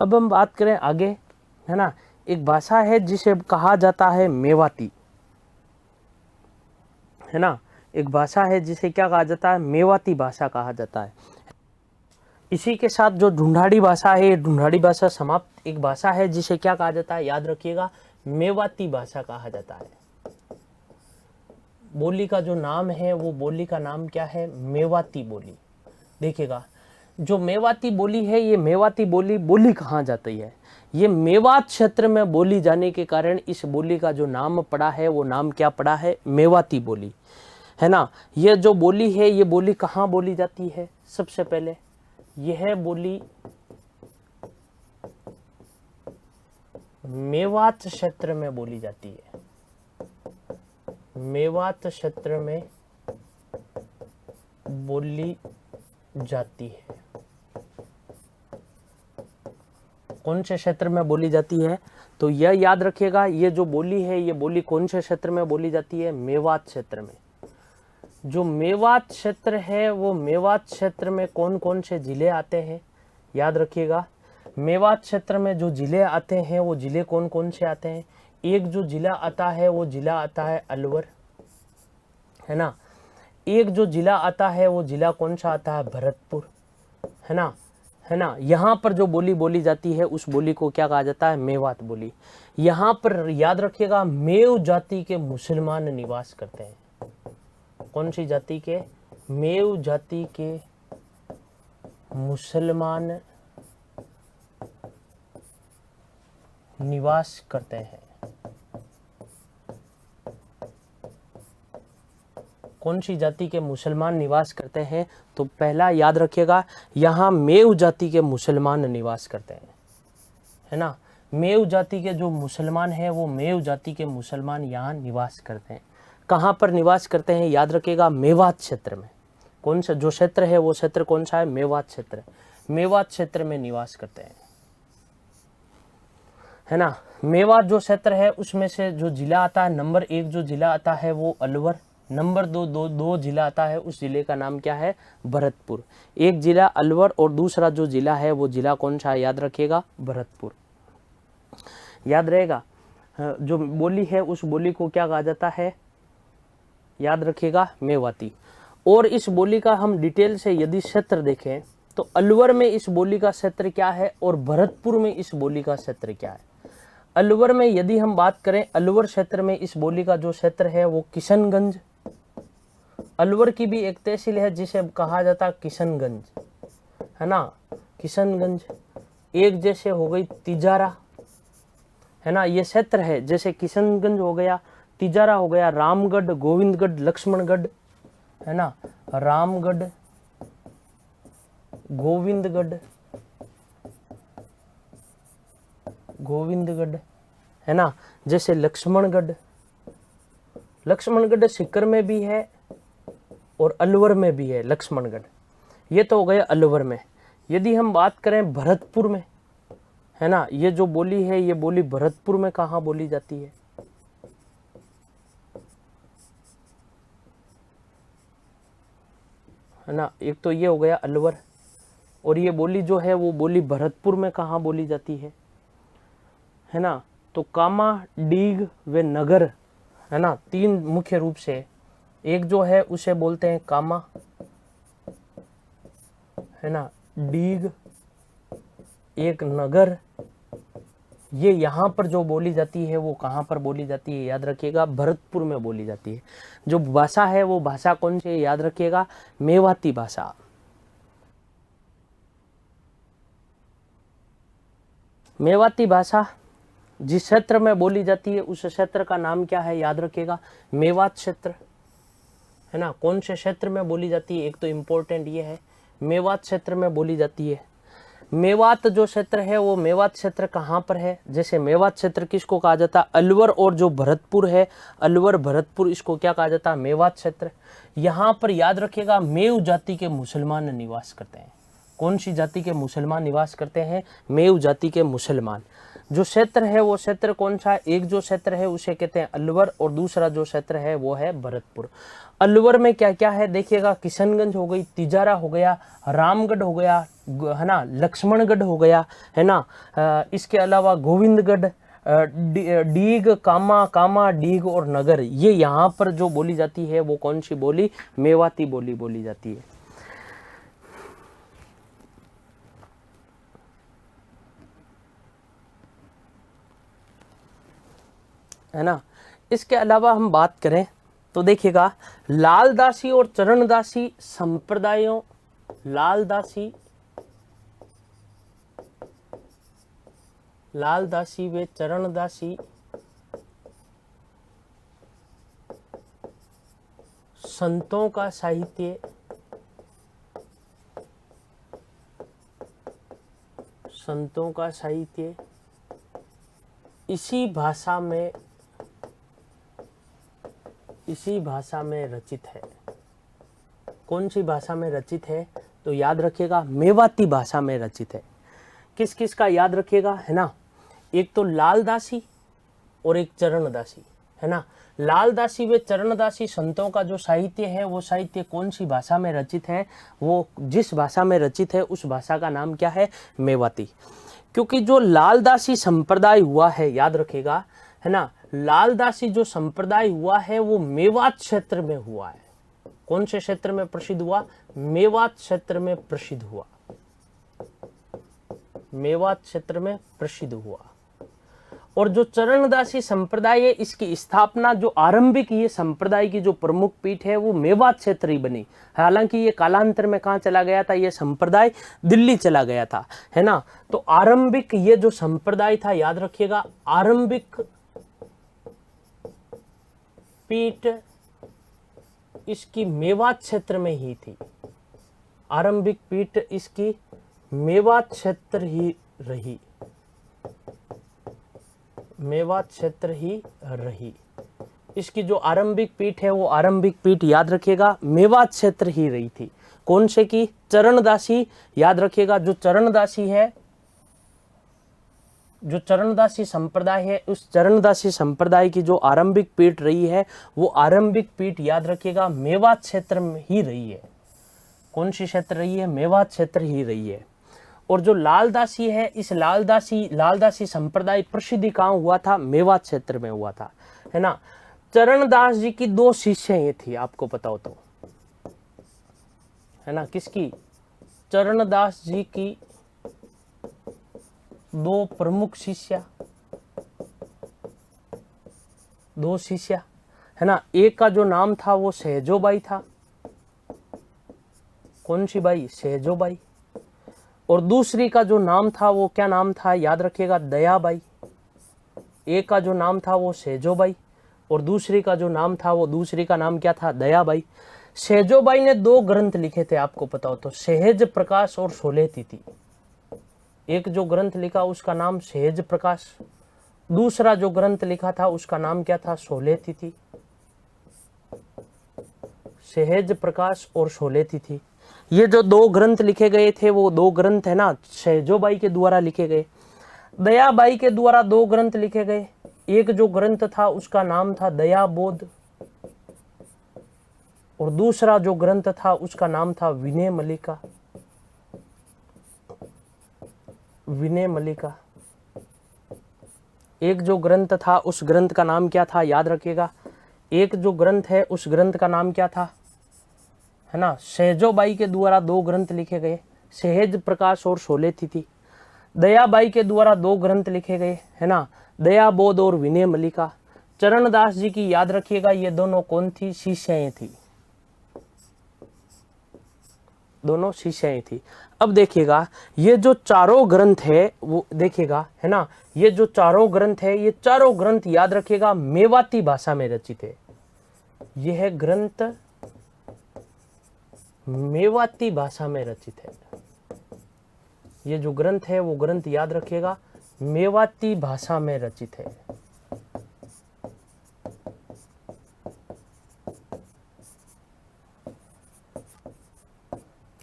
अब हम बात करें आगे, है ना, एक भाषा है जिसे कहा जाता है मेवाती, है ना, एक भाषा है जिसे क्या कहा जाता है, मेवाती भाषा कहा जाता है। इसी के साथ जो ढूंढाड़ी भाषा है, ढूंढाड़ी भाषा समाप्त। एक भाषा है जिसे क्या कहा जाता है, याद रखिएगा, मेवाती भाषा कहा जाता है। बोली का जो नाम है वो बोली का नाम क्या है, मेवाती बोली। देखिएगा, जो मेवाती बोली है, ये मेवाती बोली बोली कहाँ जाती है, ये मेवात क्षेत्र में बोली जाने के कारण इस बोली का जो नाम पड़ा है वो नाम क्या पड़ा है, मेवाती बोली, है ना। ये जो बोली है, ये बोली कहाँ बोली जाती है, सबसे पहले यह बोली मेवात क्षेत्र में बोली जाती है, मेवात क्षेत्र में बोली जाती है। कौन से क्षेत्र में बोली जाती है, तो यह याद रखिएगा, ये जो बोली है ये बोली कौन से क्षेत्र में बोली जाती है, मेवात क्षेत्र में। जो मेवात क्षेत्र है वो मेवात क्षेत्र में कौन कौन से जिले आते हैं, याद रखिएगा, मेवात क्षेत्र में जो जिले आते हैं वो जिले कौन कौन से आते हैं। एक जो जिला आता है वो जिला आता है अलवर, है ना। एक जो जिला आता है वो जिला कौन सा आता है, भरतपुर, है ना, है ना। यहाँ पर जो बोली बोली जाती है उस बोली को क्या कहा जाता है, मेवात बोली। यहाँ पर याद रखिएगा, मेव जाति के मुसलमान निवास करते हैं। कौन सी जाति के, मेव जाति के मुसलमान निवास करते हैं। कौन सी जाति के मुसलमान निवास करते हैं, तो पहला याद रखिएगा, यहाँ मेव जाति के मुसलमान निवास करते हैं, है ना। मेव जाति के जो मुसलमान हैं वो मेव जाति के मुसलमान यहाँ निवास करते हैं। कहाँ पर निवास करते हैं, याद रखिएगा, मेवात क्षेत्र में। कौन सा जो क्षेत्र है वो क्षेत्र कौन सा है, मेवात क्षेत्र। मेवात क्षेत्र में निवास करते हैं, है ना। मेवात जो क्षेत्र है उसमें से जो जिला आता है, नंबर 1 जो जिला आता है वो अलवर, नंबर 2 जिला आता है, उस जिले का नाम क्या है, भरतपुर। एक जिला अलवर और दूसरा जो जिला है वो जिला कौन सा है, याद रखिएगा, भरतपुर। याद रहेगा, जो बोली है उस बोली को क्या कहा जाता है, याद रखिएगा, मेवाती। और इस बोली का हम डिटेल से यदि क्षेत्र देखें तो अलवर में इस बोली का क्षेत्र क्या है और भरतपुर में इस बोली का क्षेत्र क्या है। अलवर में यदि हम बात करें, अलवर क्षेत्र में इस बोली का जो क्षेत्र है वो किशनगंज, अलवर की भी एक तहसील है जिसे कहा जाता है किशनगंज, है ना, किशनगंज। एक जैसे हो गई तिजारा, है ना, ये क्षेत्र है, जैसे किशनगंज हो गया, तिजारा हो गया, रामगढ़, गोविंदगढ़, लक्ष्मणगढ़, है ना, रामगढ़, गोविंदगढ़, गोविंदगढ़, है ना। जैसे लक्ष्मणगढ़, लक्ष्मणगढ़ सीकर में भी है और अलवर में भी है लक्ष्मणगढ़। ये तो हो गया अलवर में। यदि हम बात करें भरतपुर में, है ना, ये जो बोली है ये बोली भरतपुर में कहाँ बोली जाती है ना। एक तो ये हो गया अलवर, और ये बोली जो है वो बोली भरतपुर में कहाँ बोली जाती है ना। तो कामा, डीग व नगर, है ना, तीन मुख्य रूप से। एक जो है उसे बोलते हैं कामा, है ना, डीग, एक नगर। ये यहाँ पर जो बोली जाती है वो कहाँ पर बोली जाती है, याद रखिएगा, भरतपुर में बोली जाती है। जो भाषा है वो भाषा कौन सी है, याद रखिएगा, मेवाती भाषा। मेवाती भाषा जिस क्षेत्र में बोली जाती है उस क्षेत्र का नाम क्या है, याद रखिएगा, मेवात क्षेत्र, है ना। कौन से क्षेत्र में बोली जाती है, एक तो इम्पोर्टेंट ये है, मेवात क्षेत्र में बोली जाती है। मेवात जो क्षेत्र है वो मेवात क्षेत्र कहाँ पर है, जैसे मेवात क्षेत्र किसको कहा जाता है, अलवर, और जो भरतपुर है, अलवर भरतपुर, इसको क्या कहा जाता है, मेवात क्षेत्र। यहाँ पर याद रखिएगा मेव जाति के मुसलमान निवास करते हैं। कौन सी जाति के मुसलमान निवास करते हैं, मेव जाति के मुसलमान। जो क्षेत्र है वो क्षेत्र कौन सा है, एक जो क्षेत्र है उसे कहते हैं अलवर, और दूसरा जो क्षेत्र है वो है भरतपुर। अलवर में क्या क्या है देखिएगा, किशनगंज हो गई, तिजारा हो गया, रामगढ़ हो गया, है ना, लक्ष्मणगढ़ हो गया, है ना, इसके अलावा गोविंदगढ़, डीग, कामा, डीग और नगर। ये यहाँ पर जो बोली जाती है वो कौन सी बोली, मेवाती बोली बोली जाती है ना। इसके अलावा हम बात करें तो देखिएगा, लालदासी और चरणदासी संप्रदायों, लालदासी व चरणदासी संतों का साहित्य, इसी भाषा में रचित है। कौन सी भाषा में रचित है, तो याद रखिएगा मेवाती भाषा में रचित है। किस किस का याद रखिएगा, है ना, एक तो लालदासी और एक चरणदासी, है ना। लालदासी व चरणदासी संतों का जो साहित्य है वो साहित्य कौन सी भाषा में रचित है, वो जिस भाषा में रचित है उस भाषा का नाम क्या है, मेवाती। क्योंकि जो लालदासी संप्रदाय हुआ है, याद रखिएगा, है ना, लालदासी जो संप्रदाय हुआ है वो मेवात क्षेत्र में हुआ है। कौन से क्षेत्र में प्रसिद्ध हुआ, मेवात क्षेत्र में प्रसिद्ध हुआ, मेवात क्षेत्र में प्रसिद्ध हुआ। और जो चरणदासी संप्रदाय है इसकी स्थापना, जो आरंभिक ये संप्रदाय की जो प्रमुख पीठ है वो मेवात क्षेत्र ही बनी। हालांकि ये कालांतर में कहाँ चला गया था, ये संप्रदाय दिल्ली चला गया था, है ना। तो आरंभिक ये जो संप्रदाय था, याद रखिएगा, आरंभिक पीठ इसकी मेवात क्षेत्र में ही थी। आरंभिक पीठ इसकी मेवात क्षेत्र ही रही, मेवात क्षेत्र ही रही। इसकी जो आरंभिक पीठ है वो आरंभिक पीठ, याद रखिएगा, मेवात क्षेत्र ही रही थी। कौन से की, चरणदासी। याद रखिएगा जो चरणदासी है, जो चरणदासी संप्रदाय है, उस चरणदासी संप्रदाय की जो आरंभिक पीठ रही है वो आरंभिक पीठ, याद रखिएगा, मेवात क्षेत्र में ही रही है। कौन सी क्षेत्र रही है, मेवात क्षेत्र ही रही है। और जो लालदासी है, इस लालदासी संप्रदाय प्रसिद्धि कहाँ हुआ था, मेवात क्षेत्र में हुआ था, है ना। चरणदास जी की दो शिष्य थी, आपको पता हो तो, है ना, किसकी, चरणदास जी की दो प्रमुख शिष्या, दो शिष्या, है ना। एक का जो नाम था वो सहजोबाई था। कौन सी बाई, सहजोबाई। और दूसरी का जो नाम था वो क्या नाम था, याद रखिएगा, दयाबाई। एक का जो नाम था वो सहजोबाई और दूसरी का जो नाम था वो, दूसरी का नाम क्या था, दयाबाई। सहजोबाई ने दो ग्रंथ लिखे थे, आपको पता हो तो, सहज प्रकाश और सोलह तिथि। एक जो ग्रंथ लिखा उसका नाम सहज प्रकाश, दूसरा जो ग्रंथ लिखा था उसका नाम क्या था, सोलह तिथि। सहज प्रकाश और सोलह तिथि, ये जो दो ग्रंथ लिखे गए थे वो दो ग्रंथ, है ना, सहजोबाई के द्वारा लिखे गए। दयाबाई के द्वारा दो ग्रंथ लिखे गए। एक जो ग्रंथ था उसका नाम था दयाबोध और दूसरा जो ग्रंथ था उसका नाम था विनय मल्लिका, विनय मल्लिका। एक जो ग्रंथ था उस ग्रंथ का नाम क्या था, याद रखिएगा। एक जो ग्रंथ है उस ग्रंथ का नाम क्या था, है ना। सहजोबाई के द्वारा 2 ग्रंथ लिखे गए, सहज प्रकाश और शोले थी। दयाबाई के द्वारा 2 ग्रंथ लिखे गए, है ना, दया बोध और विनय मल्लिका। चरणदास जी की याद रखिएगा, ये दोनों कौन थी, शिष्याएं थी, दोनों शिष्याएं थी। अब देखिएगा ये जो चारों ग्रंथ है वो देखिएगा, है ना, ये जो चारों ग्रंथ है ये चारों ग्रंथ याद रखिएगा मेवाती भाषा में रचित है। यह ग्रंथ मेवाती भाषा में रचित है। ये जो ग्रंथ है वो ग्रंथ याद रखिएगा मेवाती भाषा में रचित है।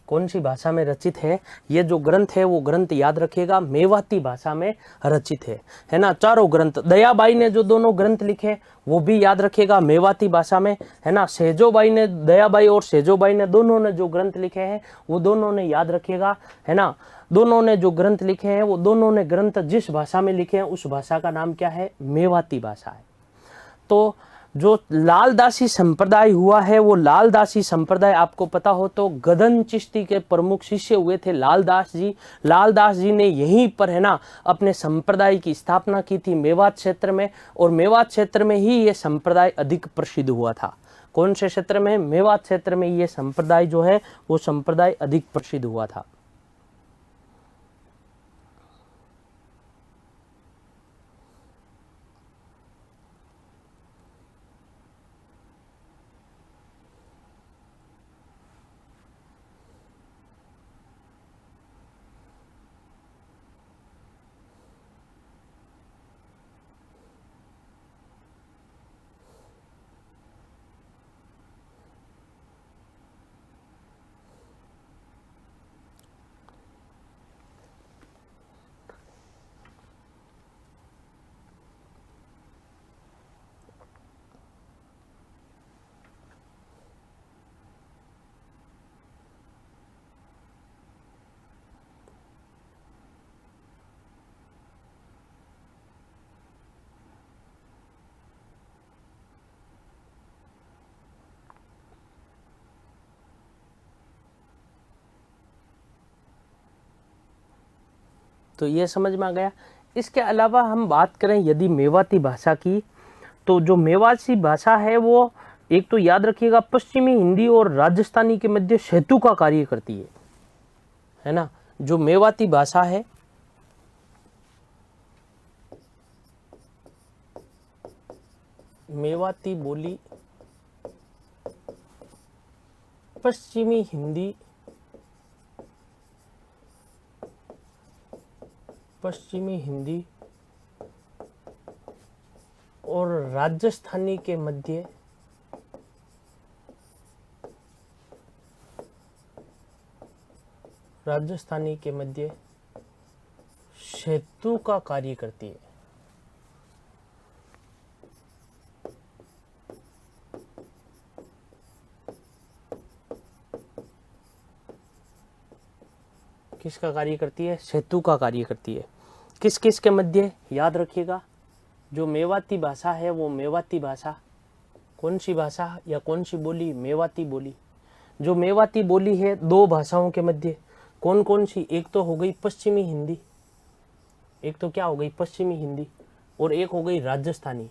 कौन सी भाषा में रचित है, ये जो ग्रंथ है वो ग्रंथ याद रखिएगा मेवाती भाषा में रचित है ना। चारों ग्रंथ, दयाबाई ने जो दोनों ग्रंथ लिखे वो भी याद रखिएगा मेवाती भाषा में, है ना। सेजोबाई ने, दयाबाई और सेजोबाई ने दोनों ने जो ग्रंथ लिखे हैं वो दोनों ने याद रखिएगा, है ना। दोनों ने जो ग्रंथ लिखे हैं वो दोनों ने ग्रंथ जिस भाषा में लिखे हैं उस भाषा का नाम क्या है, मेवाती भाषा है। तो जो लालदासी संप्रदाय हुआ है वो लालदासी संप्रदाय आपको पता हो तो गदन चिश्ती के प्रमुख शिष्य हुए थे लालदास जी। लालदास जी ने यहीं पर, है ना, अपने संप्रदाय की स्थापना की थी मेवात क्षेत्र में, और मेवात क्षेत्र में ही ये संप्रदाय अधिक प्रसिद्ध हुआ था। कौन से क्षेत्र में, मेवात क्षेत्र में ये संप्रदाय जो है वो संप्रदाय अधिक प्रसिद्ध हुआ था। तो ये समझ में आ गया। इसके अलावा हम बात करें यदि मेवाती भाषा की, तो जो मेवाती भाषा है वो एक तो याद रखिएगा पश्चिमी हिंदी और राजस्थानी के मध्य सेतु का कार्य करती है ना। जो मेवाती भाषा है, मेवाती बोली पश्चिमी हिंदी, पश्चिमी हिंदी और राजस्थानी के मध्य सेतु का कार्य करती है। किसका कार्य करती है, सेतु का कार्य करती है। किस किस के मध्य, याद रखिएगा जो मेवाती भाषा है वो मेवाती भाषा, कौन सी भाषा या कौन सी बोली, मेवाती बोली। जो मेवाती बोली है 2 भाषाओं के मध्य, कौन कौन सी, एक तो हो गई पश्चिमी हिंदी, एक तो क्या हो गई पश्चिमी हिंदी, और एक हो गई राजस्थानी।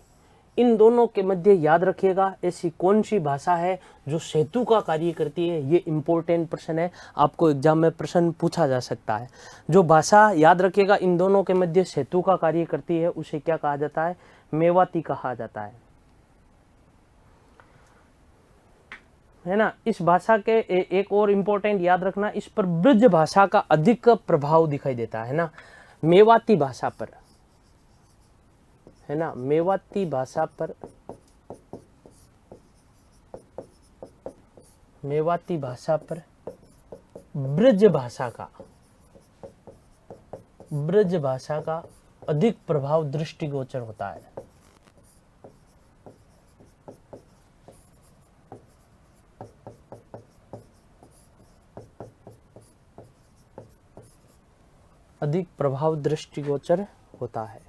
इन दोनों के मध्य याद रखिएगा ऐसी कौन सी भाषा है जो सेतु का कार्य करती है। ये इंपॉर्टेंट प्रश्न है, आपको एग्जाम में प्रश्न पूछा जा सकता है। जो भाषा याद रखिएगा इन दोनों के मध्य सेतु का कार्य करती है उसे क्या कहा जाता है, मेवाती कहा जाता है ना। इस भाषा के एक और इम्पोर्टेंट याद रखना, इस पर ब्रज भाषा का अधिक प्रभाव दिखाई देता है ना, मेवाती भाषा पर, है ना। मेवाती भाषा पर, मेवाती भाषा पर ब्रज भाषा का अधिक प्रभाव दृष्टिगोचर होता है। अधिक प्रभाव दृष्टिगोचर होता है।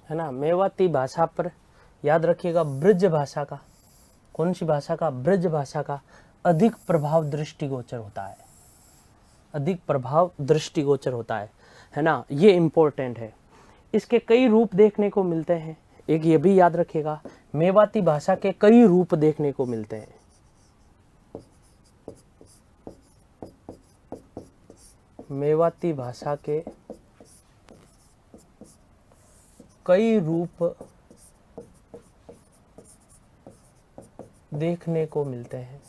है ना। मेवाती भाषा पर याद रखिएगा ब्रज भाषा का, कौन सी भाषा का, ब्रज भाषा का अधिक प्रभाव दृष्टिगोचर होता है, अधिक प्रभाव दृष्टिगोचर होता है ना। ये इम्पोर्टेंट है। इसके कई रूप देखने को मिलते हैं, एक ये भी याद रखिएगा, मेवाती भाषा के कई रूप देखने को मिलते हैं। मेवाती भाषा के कई रूप देखने को मिलते हैं।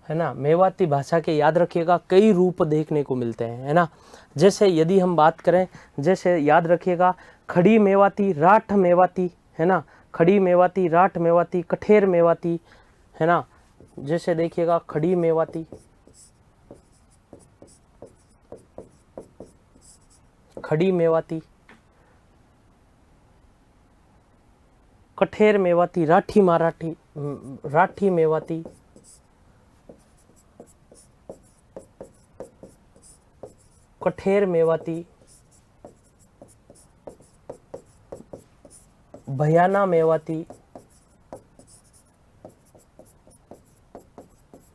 है ना, मेवाती भाषा के याद रखिएगा कई रूप देखने को मिलते हैं, है ना। जैसे यदि हम बात करें, जैसे याद रखिएगा खड़ी मेवाती, राठ मेवाती, है ना, खड़ी मेवाती, राठ मेवाती, कठेर मेवाती, है ना। जैसे देखिएगा खड़ी मेवाती, खड़ी मेवाती, कठेर मेवाती, राठी मराठी, राठी मेवाती, कठेर मेवाती, भयाना मेवाती,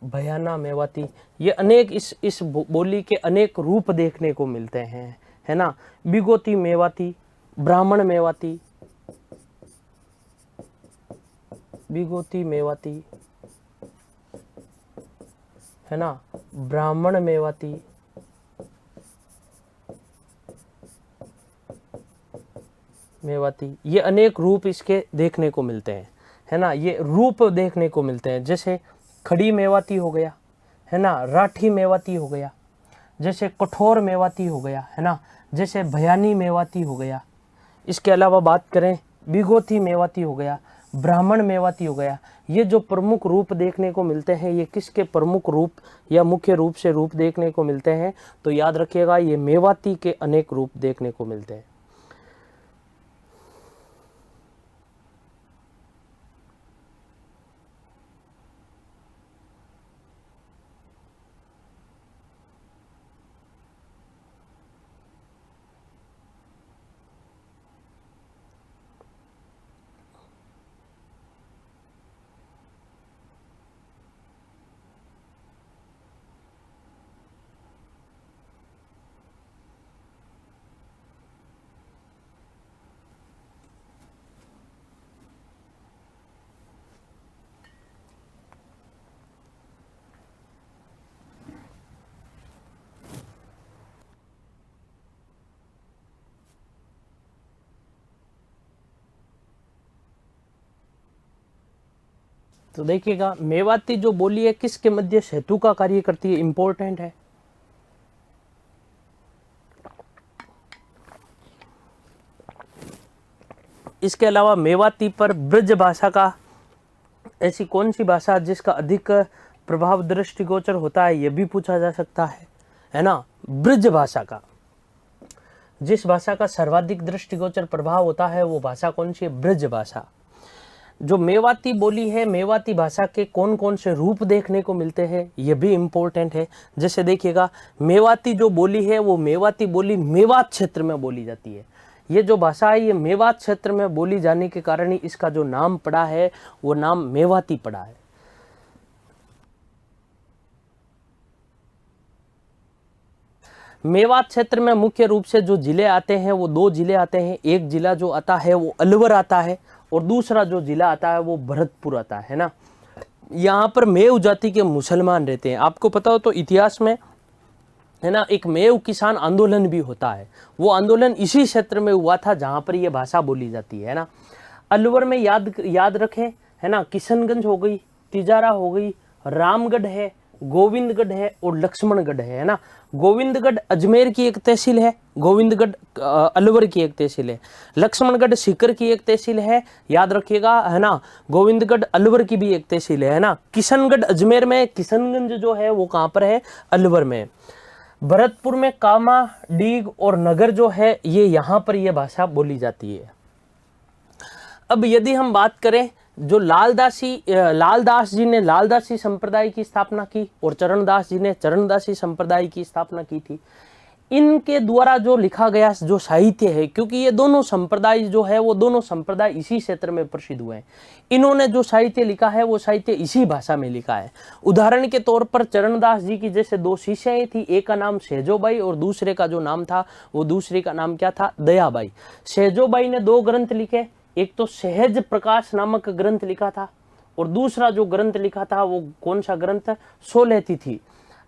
भयाना मेवाती, ये अनेक इस बोली के अनेक रूप देखने को मिलते हैं, है ना। बिगोती मेवाती, ब्राह्मण मेवाती, बिगोती मेवाती, है ना, ब्राह्मण मेवाती, मेवाती, ये अनेक रूप इसके देखने को मिलते हैं, है ना। ये रूप देखने को मिलते हैं। जैसे खड़ी मेवाती हो गया, है ना, राठी मेवाती हो गया, जैसे कठोर मेवाती हो गया, है ना, जैसे भयानी मेवाती हो गया। इसके अलावा बात करें बिगोती मेवाती हो गया, ब्राह्मण मेवाती हो गया। ये जो प्रमुख रूप देखने को मिलते हैं, ये किसके प्रमुख रूप या मुख्य रूप से रूप देखने को मिलते हैं, तो याद रखिएगा ये मेवाती के अनेक रूप देखने को मिलते हैं। तो देखिएगा मेवाती जो बोली है किसके मध्य सेतु का कार्य करती है, इंपॉर्टेंट है। इसके अलावा मेवाती पर ब्रज भाषा का, ऐसी कौन सी भाषा जिसका अधिक प्रभाव दृष्टिगोचर होता है, यह भी पूछा जा सकता है ना। ब्रज भाषा का, जिस भाषा का सर्वाधिक दृष्टिगोचर प्रभाव होता है वो भाषा कौन सी है, ब्रज भाषा। जो मेवाती बोली है, मेवाती भाषा के कौन कौन से रूप देखने को मिलते हैं, ये भी इम्पोर्टेंट है। जैसे देखिएगा मेवाती जो बोली है वो मेवाती बोली मेवात क्षेत्र में बोली जाती है। ये जो भाषा है ये मेवात क्षेत्र में बोली जाने के कारण ही इसका जो नाम पड़ा है वो नाम मेवाती पड़ा है। मेवात क्षेत्र में मुख्य रूप से जो जिले आते हैं वो दो जिले आते हैं। एक जिला जो आता है वो अलवर आता है और दूसरा जो जिला आता है वो भरतपुर आता है ना। यहाँ पर मेव जाति के मुसलमान रहते हैं। आपको पता हो तो इतिहास में, है ना, एक मेव किसान आंदोलन भी होता है। वो आंदोलन इसी क्षेत्र में हुआ था जहाँ पर ये भाषा बोली जाती है ना। अलवर में याद रखें, है ना, किशनगंज हो गई, तिजारा हो गई, रामगढ़ है, गोविंदगढ़ है और लक्ष्मणगढ़ है ना। गोविंदगढ़ अजमेर की एक तहसील है, गोविंदगढ़ अलवर की एक तहसील है, लक्ष्मणगढ़ सीकर की एक तहसील है, याद रखिएगा, है ना। गोविंदगढ़ अलवर की भी एक तहसील है ना। किशनगढ़ अजमेर में, किशनगंज जो है वो कहाँ पर है, अलवर में। भरतपुर में कामा, डीग और नगर जो है ये यहाँ पर ये भाषा बोली जाती है। अब यदि हम बात करें जो लालदास जी ने लालदासी संप्रदाय की स्थापना की और चरणदास जी ने चरणदासी संप्रदाय की स्थापना की थी। इनके द्वारा जो लिखा गया जो साहित्य है, क्योंकि ये दोनों संप्रदाय जो है वो दोनों संप्रदाय इसी क्षेत्र में प्रसिद्ध हुए हैं, इन्होंने जो साहित्य लिखा है वो साहित्य इसी भाषा में लिखा है। उदाहरण के तौर पर चरणदास जी की जैसे दो शिष्याएं थी, एक का नाम सहजोबाई और दूसरे का जो नाम था वो दूसरे का नाम क्या था, दयाबाई। सहजोबाई ने दो ग्रंथ लिखे, एक तो सहज प्रकाश नामक ग्रंथ लिखा था और दूसरा जो ग्रंथ लिखा था वो कौन सा ग्रंथ, सोलहती थी।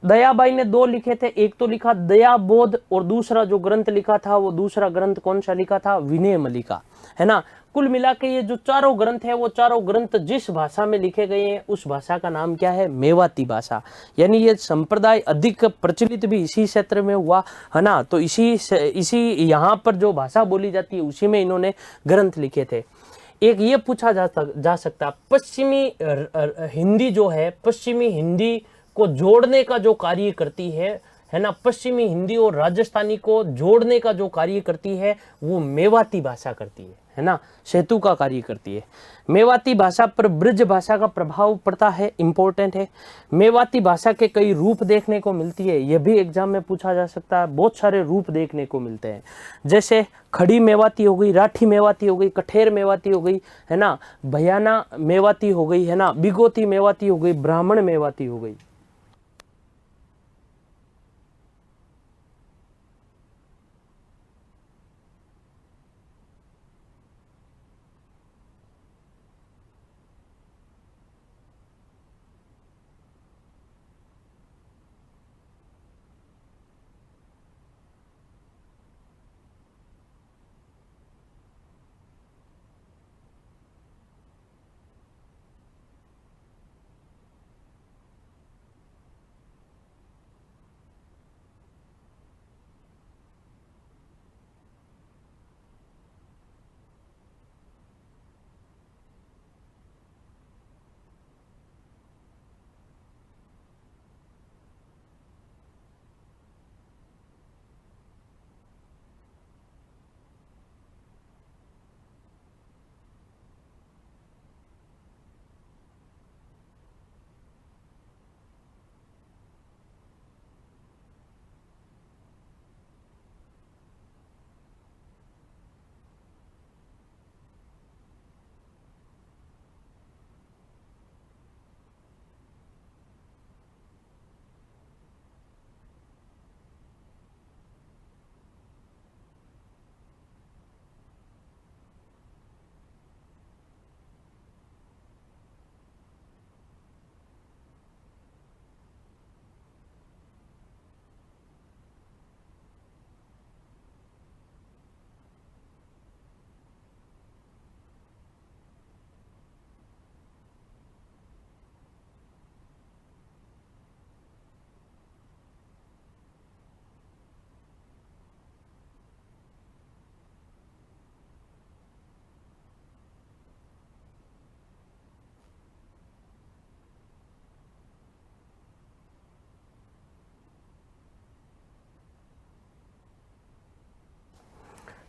दयाबाई ने दो लिखे थे, एक तो लिखा दया बोध और दूसरा जो ग्रंथ लिखा था वो दूसरा ग्रंथ कौन सा लिखा था, विनय मलिका, है ना। कुल मिला के ये जो चारों ग्रंथ है वो चारों ग्रंथ जिस भाषा में लिखे गए हैं उस भाषा का नाम क्या है, मेवाती भाषा। यानी ये संप्रदाय अधिक प्रचलित भी इसी क्षेत्र में हुआ, है ना। तो इसी यहाँ पर जो भाषा बोली जाती है उसी में इन्होंने ग्रंथ लिखे थे। एक ये पूछा जा सकता, पश्चिमी हिंदी जो है, पश्चिमी हिंदी को जोड़ने का जो कार्य करती है ना, पश्चिमी हिंदी और राजस्थानी को जोड़ने का जो कार्य करती है वो मेवाती भाषा करती है ना, सेतु का कार्य करती है। मेवाती भाषा पर ब्रज भाषा का प्रभाव पड़ता है, इंपॉर्टेंट है। मेवाती भाषा के कई रूप देखने को मिलती है, यह भी एग्जाम में पूछा जा सकता है। बहुत सारे रूप देखने को मिलते हैं, जैसे खड़ी मेवाती हो गई, राठी मेवाती हो गई, कठेर मेवाती हो गई, है ना, भयाना मेवाती हो गई, है ना, बिगोती मेवाती हो गई, ब्राह्मण मेवाती हो गई।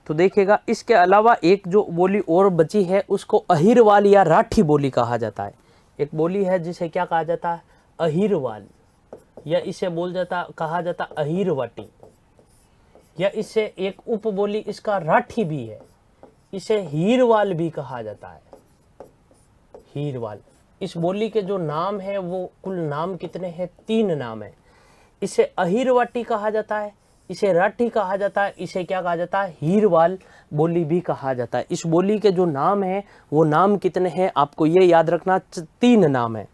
तो देखिएगा, इसके अलावा एक जो बोली और बची है उसको अहिरवाल या राठी बोली कहा जाता है। एक बोली है जिसे क्या कहा जाता है, अहिरवाल, या इसे कहा जाता अहिरवाटी, या इससे एक उपबोली इसका राठी भी है, इसे हीरवाल भी कहा जाता है, हीरवाल। इस बोली के जो नाम है वो कुल नाम कितने हैं, 3 नाम है। इसे अहिरवाटी कहा जाता है, इसे राठी कहा जाता है, इसे क्या कहा जाता है, हीरवाल बोली भी कहा जाता है। इस बोली के जो नाम है वो नाम कितने हैं, आपको ये याद रखना, 3 नाम है।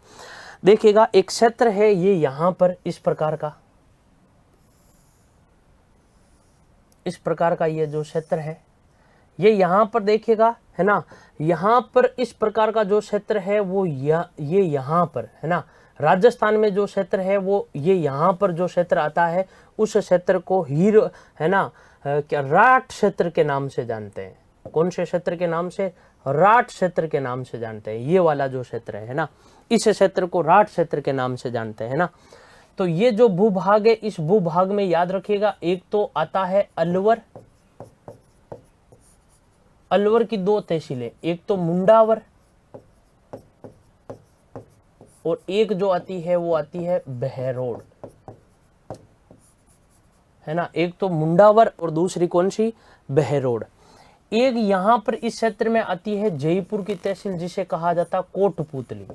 देखिएगा, एक क्षेत्र है ये यहाँ पर इस प्रकार का, इस प्रकार का ये जो क्षेत्र है ये यहाँ पर देखिएगा, है ना, यहाँ पर इस प्रकार का जो क्षेत्र है वो ये यहाँ पर, है ना, राजस्थान में जो क्षेत्र है वो ये यहाँ पर जो क्षेत्र आता है उस क्षेत्र को है ना, क्या राठ क्षेत्र के नाम से जानते हैं। कौन से क्षेत्र के नाम से, राठ क्षेत्र के नाम से जानते हैं। ये वाला जो क्षेत्र है ना, इस क्षेत्र को राठ क्षेत्र के नाम से जानते हैं ना। तो ये जो भूभाग है, इस भूभाग में याद रखिएगा, एक तो आता है अलवर, अलवर की 2 तहसीलें, एक तो मुंडावर और एक जो आती है वो आती है बहरोड, है ना। एक तो मुंडावर और दूसरी कौन सी, बहरोड। एक यहां पर इस क्षेत्र में आती है जयपुर की तहसील जिसे कहा जाता है कोटपुतली।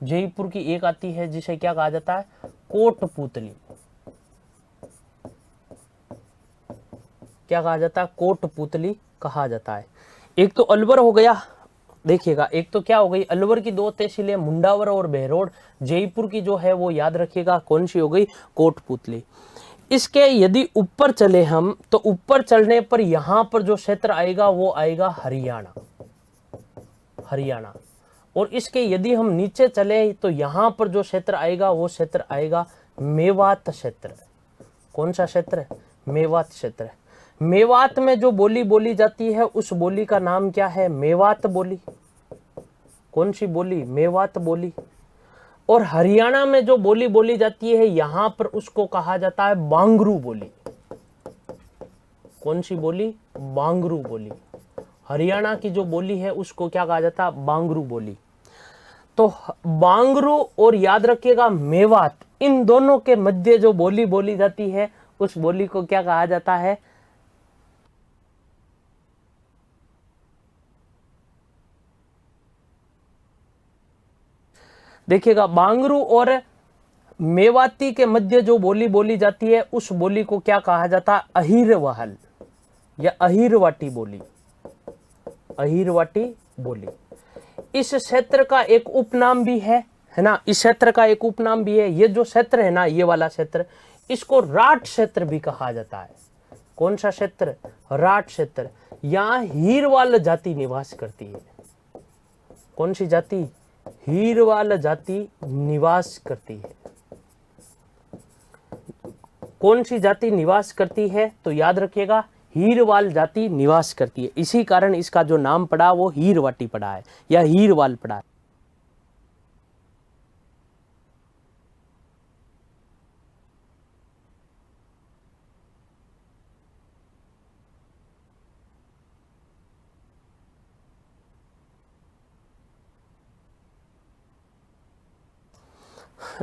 जयपुर की एक आती है जिसे क्या कहा जाता है, कोटपुतली। क्या कहा जाता है, कोटपुतली कहा जाता है। एक तो अलवर हो गया, देखिएगा, एक तो क्या हो गई, अलवर की दो तहसीलें मुंडावर और बहरोड। जयपुर की जो है वो याद रखिएगा कौन सी हो गई, कोटपुतली। इसके यदि ऊपर चले हम तो ऊपर चलने पर यहां पर जो क्षेत्र आएगा वो आएगा हरियाणा, हरियाणा। और इसके यदि हम नीचे चले तो यहां पर जो क्षेत्र आएगा वो क्षेत्र आएगा मेवात क्षेत्र। कौन सा क्षेत्र, मेवात क्षेत्र। मेवात में जो बोली बोली जाती है उस बोली का नाम क्या है, मेवात बोली। कौन सी बोली, मेवात बोली। और हरियाणा में जो बोली बोली जाती है यहां पर उसको कहा जाता है बांगरू बोली। कौन सी बोली, बांगरू बोली। हरियाणा की जो बोली है उसको क्या कहा जाता है, बांगरू बोली। तो बांगरू और याद रखिएगा मेवात, इन दोनों के मध्य जो बोली बोली जाती है उस बोली को क्या कहा जाता है, देखिएगा बांगरू और मेवाती के मध्य जो बोली बोली जाती है उस बोली को क्या कहा जाता है, अहीरवाहल या अहीरवाटी बोली, अहीरवाटी बोली। इस क्षेत्र का एक उपनाम भी है ना, इस क्षेत्र का एक उपनाम भी है। ये जो क्षेत्र है ना, ये वाला क्षेत्र, इसको राठ क्षेत्र भी कहा जाता है। कौन सा क्षेत्र, राठ क्षेत्र। यहाँ हीरवाल जाति निवास करती है। कौन सी जाति, हीरवाल जाति निवास करती है। कौन सी जाति निवास करती है, तो याद रखिएगा हीरवाल जाति निवास करती है। इसी कारण इसका जो नाम पड़ा वो हीरवाटी पड़ा है या हीरवाल पड़ा है।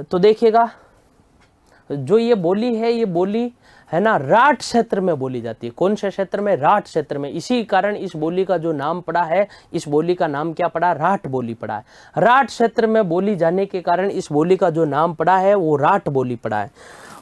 तो देखिएगा जो ये बोली है, ये बोली है ना राठ क्षेत्र में बोली जाती है। कौन से क्षेत्र में, राठ क्षेत्र में। इसी कारण इस बोली का जो नाम पड़ा है, इस बोली का नाम क्या पड़ा, राठ बोली पड़ा है। राठ क्षेत्र में बोली जाने के कारण इस बोली का जो नाम पड़ा है वो राठ बोली पड़ा है।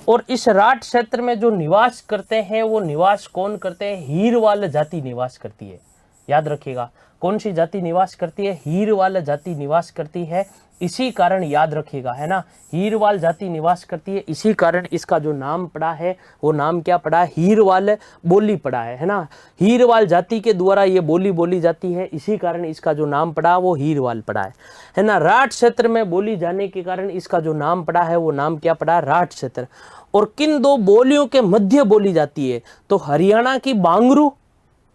और इस राठ क्षेत्र में जो निवास करते हैं वो निवास कौन करते हैं, हीरवाल जाति निवास करती है। याद रखिएगा कौन सी जाति निवास करती है, हीरवाल जाति निवास करती है। इसी कारण याद रखिएगा, है ना, हीरवाल जाति निवास करती है। इसी कारण इसका जो नाम पड़ा है वो नाम क्या पड़ा है, हीरवाल बोली पड़ा है ना। हीरवाल जाति के द्वारा ये बोली बोली जाती है, इसी कारण इसका जो नाम पड़ा वो हीरवाल पड़ा है ना। राठ क्षेत्र में बोली जाने के कारण इसका जो नाम पड़ा है वो नाम क्या पड़ा, राठ क्षेत्र। और किन दो बोलियों के मध्य बोली जाती है, तो हरियाणा की बांगरू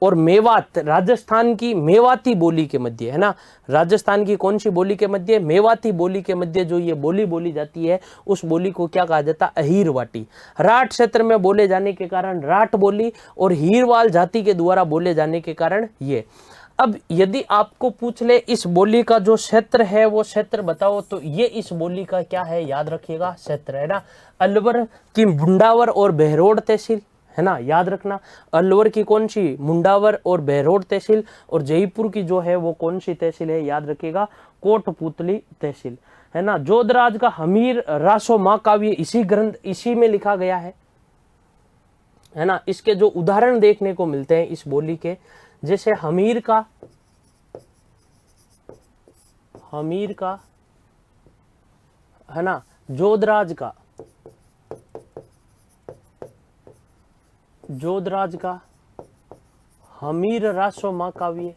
और मेवात, राजस्थान की मेवाती बोली के मध्य, है ना। राजस्थान की कौन सी बोली के मध्य, मेवाती बोली के मध्य जो ये बोली बोली जाती है उस बोली को क्या कहा जाता है, अहीरवाटी। राठ क्षेत्र में बोले जाने के कारण राठ बोली और हीरवाल जाति के द्वारा बोले जाने के कारण ये। अब यदि आपको पूछ ले इस बोली का जो क्षेत्र है वो क्षेत्र बताओ, तो ये इस बोली का क्या है, याद रखिएगा क्षेत्र, है ना। अलवर की मुंडावर और बहरोड तहसील, है ना, याद रखना। अलवर की कौन सी, मुंडावर और बहरोड तहसील। और जयपुर की जो है वो कौन सी तहसील है, याद रखिएगा कोटपुतली तहसील, है ना। जोधराज का हमीर रासो महाकाव्य इसी ग्रंथ, इसी में लिखा गया है ना। इसके जो उदाहरण देखने को मिलते हैं इस बोली के, जैसे हमीर का है ना, जोधराज का हमीर रासो महाकाव्य,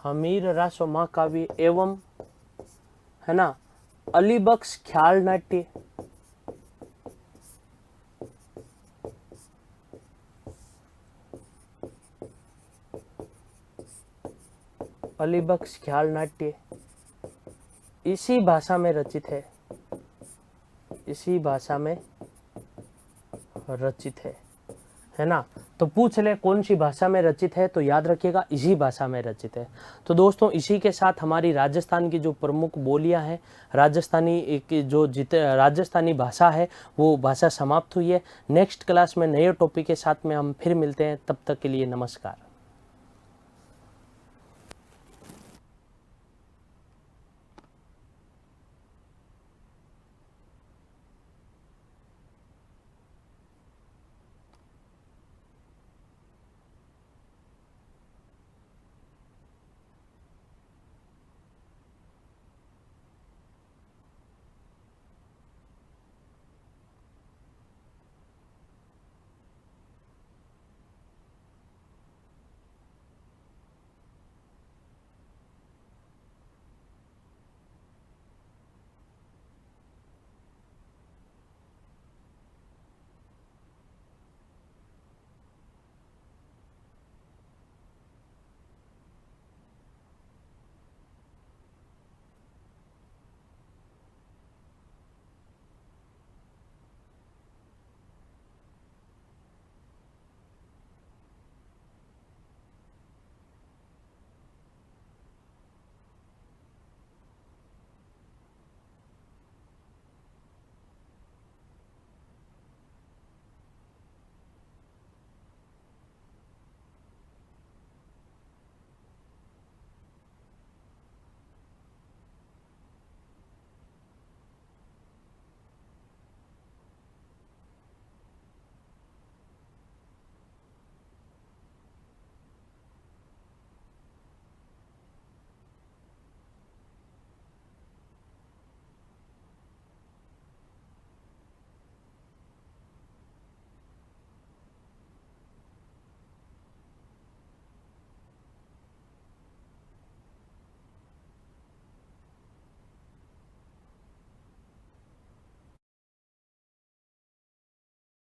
हमीर रासो महाकाव्य एवं, है ना, अलीबख्श ख्याल नाट्य, अलीबख्श ख्याल नाट्य इसी भाषा में रचित है, इसी भाषा में रचित है। है ना। तो पूछ ले कौन सी भाषा में रचित है, तो याद रखिएगा इसी भाषा में रचित है। तो दोस्तों इसी के साथ हमारी राजस्थान की जो प्रमुख बोलियां हैं, राजस्थानी भाषा है, वो भाषा समाप्त हुई है। नेक्स्ट क्लास में नए टॉपिक के साथ में हम फिर मिलते हैं, तब तक के लिए नमस्कार।